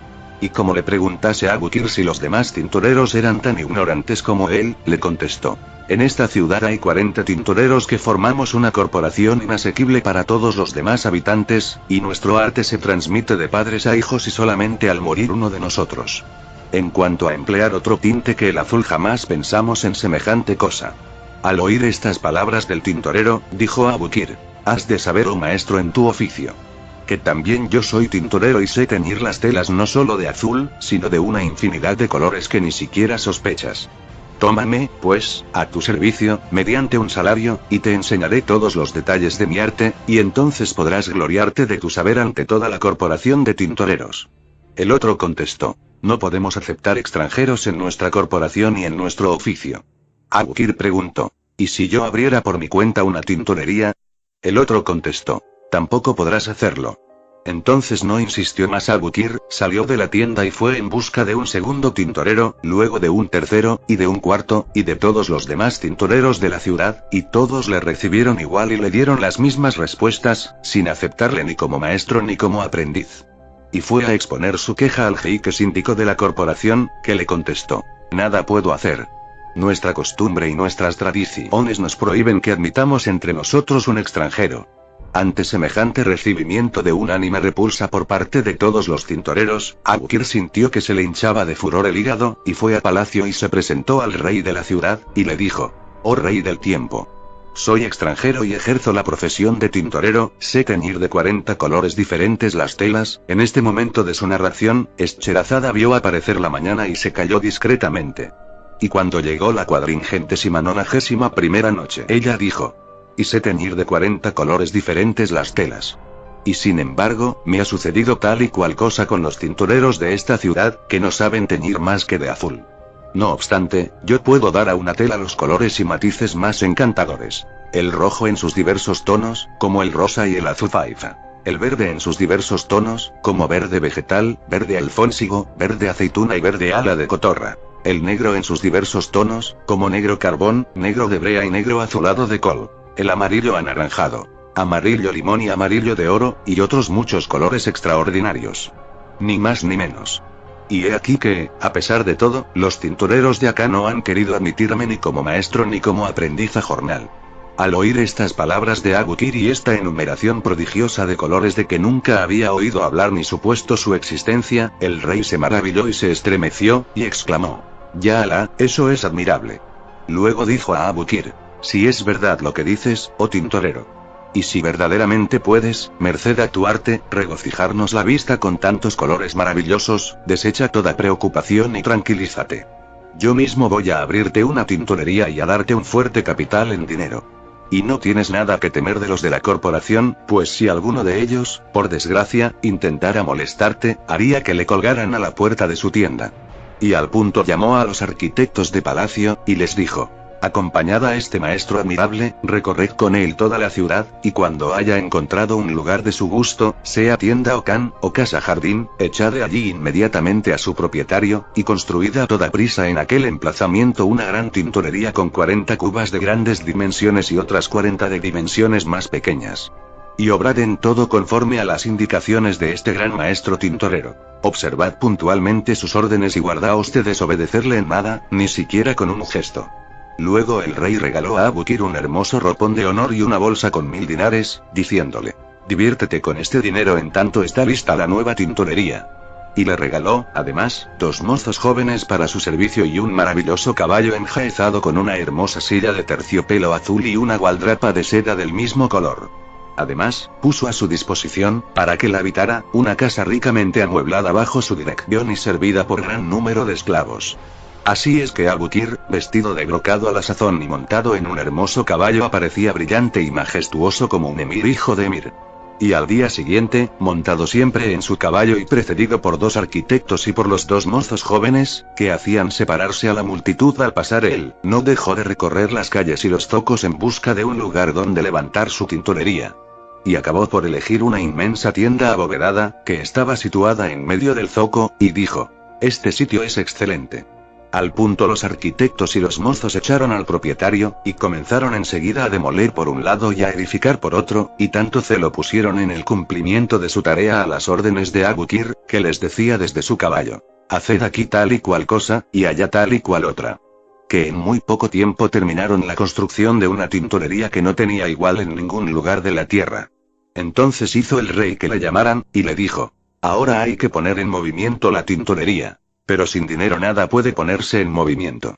Y como le preguntase a Abukir si los demás tintoreros eran tan ignorantes como él, le contestó. En esta ciudad hay 40 tintoreros que formamos una corporación inasequible para todos los demás habitantes, y nuestro arte se transmite de padres a hijos y solamente al morir uno de nosotros. En cuanto a emplear otro tinte que el azul, jamás pensamos en semejante cosa. Al oír estas palabras del tintorero, dijo Abukir, has de saber, oh maestro, en tu oficio, que también yo soy tintorero y sé teñir las telas no solo de azul, sino de una infinidad de colores que ni siquiera sospechas. Tómame, pues, a tu servicio, mediante un salario, y te enseñaré todos los detalles de mi arte, y entonces podrás gloriarte de tu saber ante toda la corporación de tintoreros. El otro contestó, no podemos aceptar extranjeros en nuestra corporación y en nuestro oficio. Abukir preguntó, ¿y si yo abriera por mi cuenta una tintorería? El otro contestó, tampoco podrás hacerlo. Entonces no insistió más Abukir, salió de la tienda y fue en busca de un segundo tintorero, luego de un tercero, y de un cuarto, y de todos los demás tintoreros de la ciudad, y todos le recibieron igual y le dieron las mismas respuestas, sin aceptarle ni como maestro ni como aprendiz. Y fue a exponer su queja al jeique síndico de la corporación, que le contestó, nada puedo hacer. Nuestra costumbre y nuestras tradiciones nos prohíben que admitamos entre nosotros un extranjero. Ante semejante recibimiento de unánime repulsa por parte de todos los tintoreros, Abukir sintió que se le hinchaba de furor el hígado, y fue a palacio y se presentó al rey de la ciudad, y le dijo, oh rey del tiempo. Soy extranjero y ejerzo la profesión de tintorero, sé teñir de 40 colores diferentes las telas. En este momento de su narración, Scheherazada vio aparecer la mañana y se calló discretamente. Y cuando llegó la 491ª noche, ella dijo, y sé teñir de 40 colores diferentes las telas. Y sin embargo, me ha sucedido tal y cual cosa con los tintoreros de esta ciudad, que no saben teñir más que de azul. No obstante, yo puedo dar a una tela los colores y matices más encantadores. El rojo en sus diversos tonos, como el rosa y el azul faifa. El verde en sus diversos tonos, como verde vegetal, verde alfónsigo, verde aceituna y verde ala de cotorra. El negro en sus diversos tonos, como negro carbón, negro de brea y negro azulado de col. El amarillo anaranjado, amarillo limón y amarillo de oro, y otros muchos colores extraordinarios. Ni más ni menos. Y he aquí que, a pesar de todo, los tintoreros de acá no han querido admitirme ni como maestro ni como aprendiz a jornal. Al oír estas palabras de Abukir y esta enumeración prodigiosa de colores de que nunca había oído hablar ni supuesto su existencia, el rey se maravilló y se estremeció, y exclamó, Ya Alá, eso es admirable. Luego dijo a Abukir, si es verdad lo que dices, oh tintorero. Y si verdaderamente puedes, merced a tu arte, regocijarnos la vista con tantos colores maravillosos, desecha toda preocupación y tranquilízate. Yo mismo voy a abrirte una tintorería y a darte un fuerte capital en dinero. Y no tienes nada que temer de los de la corporación, pues si alguno de ellos, por desgracia, intentara molestarte, haría que le colgaran a la puerta de su tienda. Y al punto llamó a los arquitectos de palacio, y les dijo, acompañad a este maestro admirable, recorred con él toda la ciudad, y cuando haya encontrado un lugar de su gusto, sea tienda o can, o casa jardín, echad allí inmediatamente a su propietario, y construid a toda prisa en aquel emplazamiento una gran tintorería con 40 cubas de grandes dimensiones y otras 40 de dimensiones más pequeñas. Y obrad en todo conforme a las indicaciones de este gran maestro tintorero. Observad puntualmente sus órdenes y guardaos de desobedecerle en nada, ni siquiera con un gesto. Luego el rey regaló a Abukir un hermoso ropón de honor y una bolsa con 1000 dinares, diciéndole, diviértete con este dinero en tanto está lista la nueva tintorería. Y le regaló, además, 2 mozos jóvenes para su servicio y un maravilloso caballo enjaezado con una hermosa silla de terciopelo azul y una gualdrapa de seda del mismo color. Además, puso a su disposición, para que la habitara, una casa ricamente amueblada bajo su dirección y servida por gran número de esclavos. Así es que Abukir, vestido de brocado a la sazón y montado en un hermoso caballo, aparecía brillante y majestuoso como un emir hijo de emir. Y al día siguiente, montado siempre en su caballo y precedido por 2 arquitectos y por los 2 mozos jóvenes, que hacían separarse a la multitud al pasar él, no dejó de recorrer las calles y los zocos en busca de un lugar donde levantar su tintorería. Y acabó por elegir una inmensa tienda abovedada, que estaba situada en medio del zoco, y dijo: este sitio es excelente. Al punto los arquitectos y los mozos echaron al propietario, y comenzaron enseguida a demoler por un lado y a edificar por otro, y tanto celo pusieron en el cumplimiento de su tarea a las órdenes de Abu Qir, que les decía desde su caballo: haced aquí tal y cual cosa, y allá tal y cual otra. Que en muy poco tiempo terminaron la construcción de una tintorería que no tenía igual en ningún lugar de la tierra. Entonces hizo el rey que le llamaran, y le dijo: ahora hay que poner en movimiento la tintorería. Pero sin dinero nada puede ponerse en movimiento.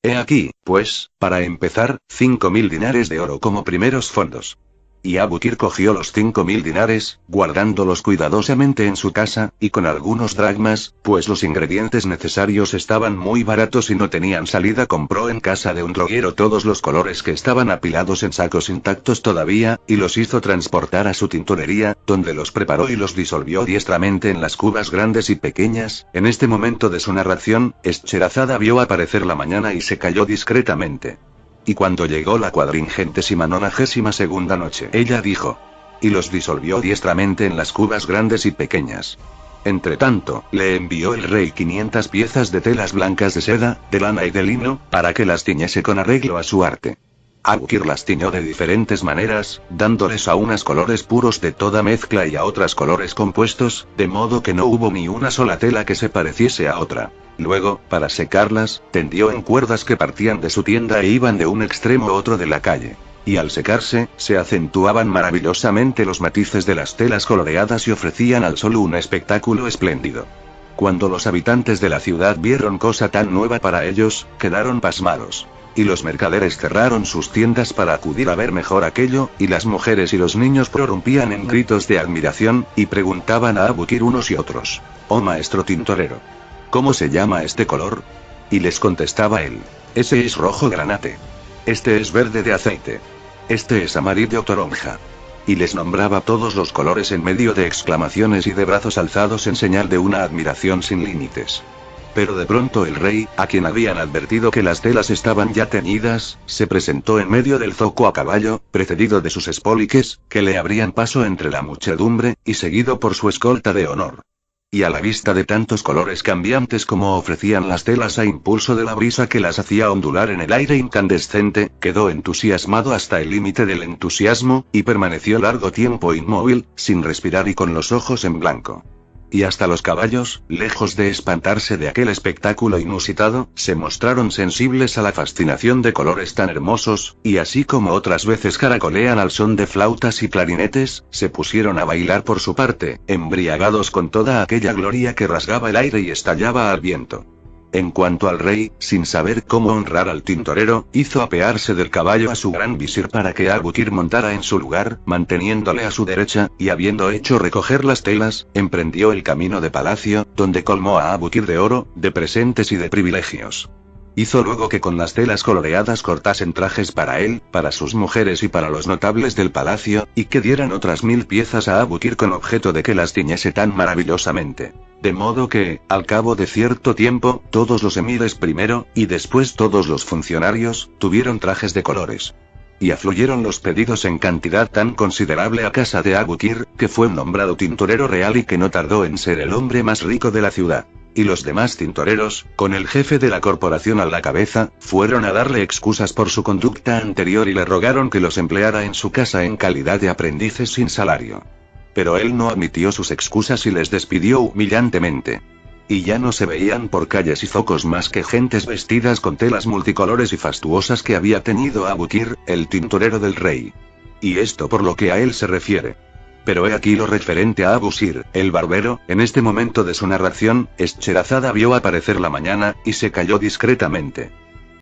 He aquí, pues, para empezar, 5.000 dinares de oro como primeros fondos. Y Abu Qir cogió los 5.000 dinares, guardándolos cuidadosamente en su casa, y con algunos dracmas, pues los ingredientes necesarios estaban muy baratos y no tenían salida, compró en casa de un droguero todos los colores que estaban apilados en sacos intactos todavía, y los hizo transportar a su tintorería, donde los preparó y los disolvió diestramente en las cubas grandes y pequeñas. En este momento de su narración, Scheherazada vio aparecer la mañana y se calló discretamente. Y cuando llegó la 492ª noche, ella dijo: y los disolvió diestramente en las cubas grandes y pequeñas. Entretanto, le envió el rey 500 piezas de telas blancas de seda, de lana y de lino, para que las tiñese con arreglo a su arte. Abu Qir las tiñó de diferentes maneras, dándoles a unas colores puros de toda mezcla y a otras colores compuestos, de modo que no hubo ni una sola tela que se pareciese a otra. Luego, para secarlas, tendió en cuerdas que partían de su tienda e iban de un extremo a otro de la calle. Y al secarse, se acentuaban maravillosamente los matices de las telas coloreadas y ofrecían al sol un espectáculo espléndido. Cuando los habitantes de la ciudad vieron cosa tan nueva para ellos, quedaron pasmados. Y los mercaderes cerraron sus tiendas para acudir a ver mejor aquello, y las mujeres y los niños prorrumpían en gritos de admiración, y preguntaban a Abu Qir unos y otros: oh maestro tintorero, ¿cómo se llama este color? Y les contestaba él: ese es rojo granate. Este es verde de aceite. Este es amarillo toronja. Y les nombraba todos los colores en medio de exclamaciones y de brazos alzados en señal de una admiración sin límites. Pero de pronto el rey, a quien habían advertido que las telas estaban ya teñidas, se presentó en medio del zoco a caballo, precedido de sus espoliques, que le abrían paso entre la muchedumbre, y seguido por su escolta de honor. Y a la vista de tantos colores cambiantes como ofrecían las telas a impulso de la brisa que las hacía ondular en el aire incandescente, quedó entusiasmado hasta el límite del entusiasmo, y permaneció largo tiempo inmóvil, sin respirar y con los ojos en blanco. Y hasta los caballos, lejos de espantarse de aquel espectáculo inusitado, se mostraron sensibles a la fascinación de colores tan hermosos, y así como otras veces caracolean al son de flautas y clarinetes, se pusieron a bailar por su parte, embriagados con toda aquella gloria que rasgaba el aire y estallaba al viento. En cuanto al rey, sin saber cómo honrar al tintorero, hizo apearse del caballo a su gran visir para que Abu Qir montara en su lugar, manteniéndole a su derecha, y habiendo hecho recoger las telas, emprendió el camino de palacio, donde colmó a Abu Qir de oro, de presentes y de privilegios. Hizo luego que con las telas coloreadas cortasen trajes para él, para sus mujeres y para los notables del palacio, y que dieran otras 1000 piezas a Abu Qir con objeto de que las tiñese tan maravillosamente. De modo que, al cabo de cierto tiempo, todos los emires primero, y después todos los funcionarios, tuvieron trajes de colores. Y afluyeron los pedidos en cantidad tan considerable a casa de Abu Qir, que fue nombrado tintorero real y que no tardó en ser el hombre más rico de la ciudad. Y los demás tintoreros, con el jefe de la corporación a la cabeza, fueron a darle excusas por su conducta anterior y le rogaron que los empleara en su casa en calidad de aprendices sin salario. Pero él no admitió sus excusas y les despidió humillantemente. Y ya no se veían por calles y zocos más que gentes vestidas con telas multicolores y fastuosas que había teñido Abu Qir, el tintorero del rey. Y esto por lo que a él se refiere. Pero he aquí lo referente a Abu Qir, el barbero. En este momento de su narración, Scheherazada vio aparecer la mañana, y se calló discretamente.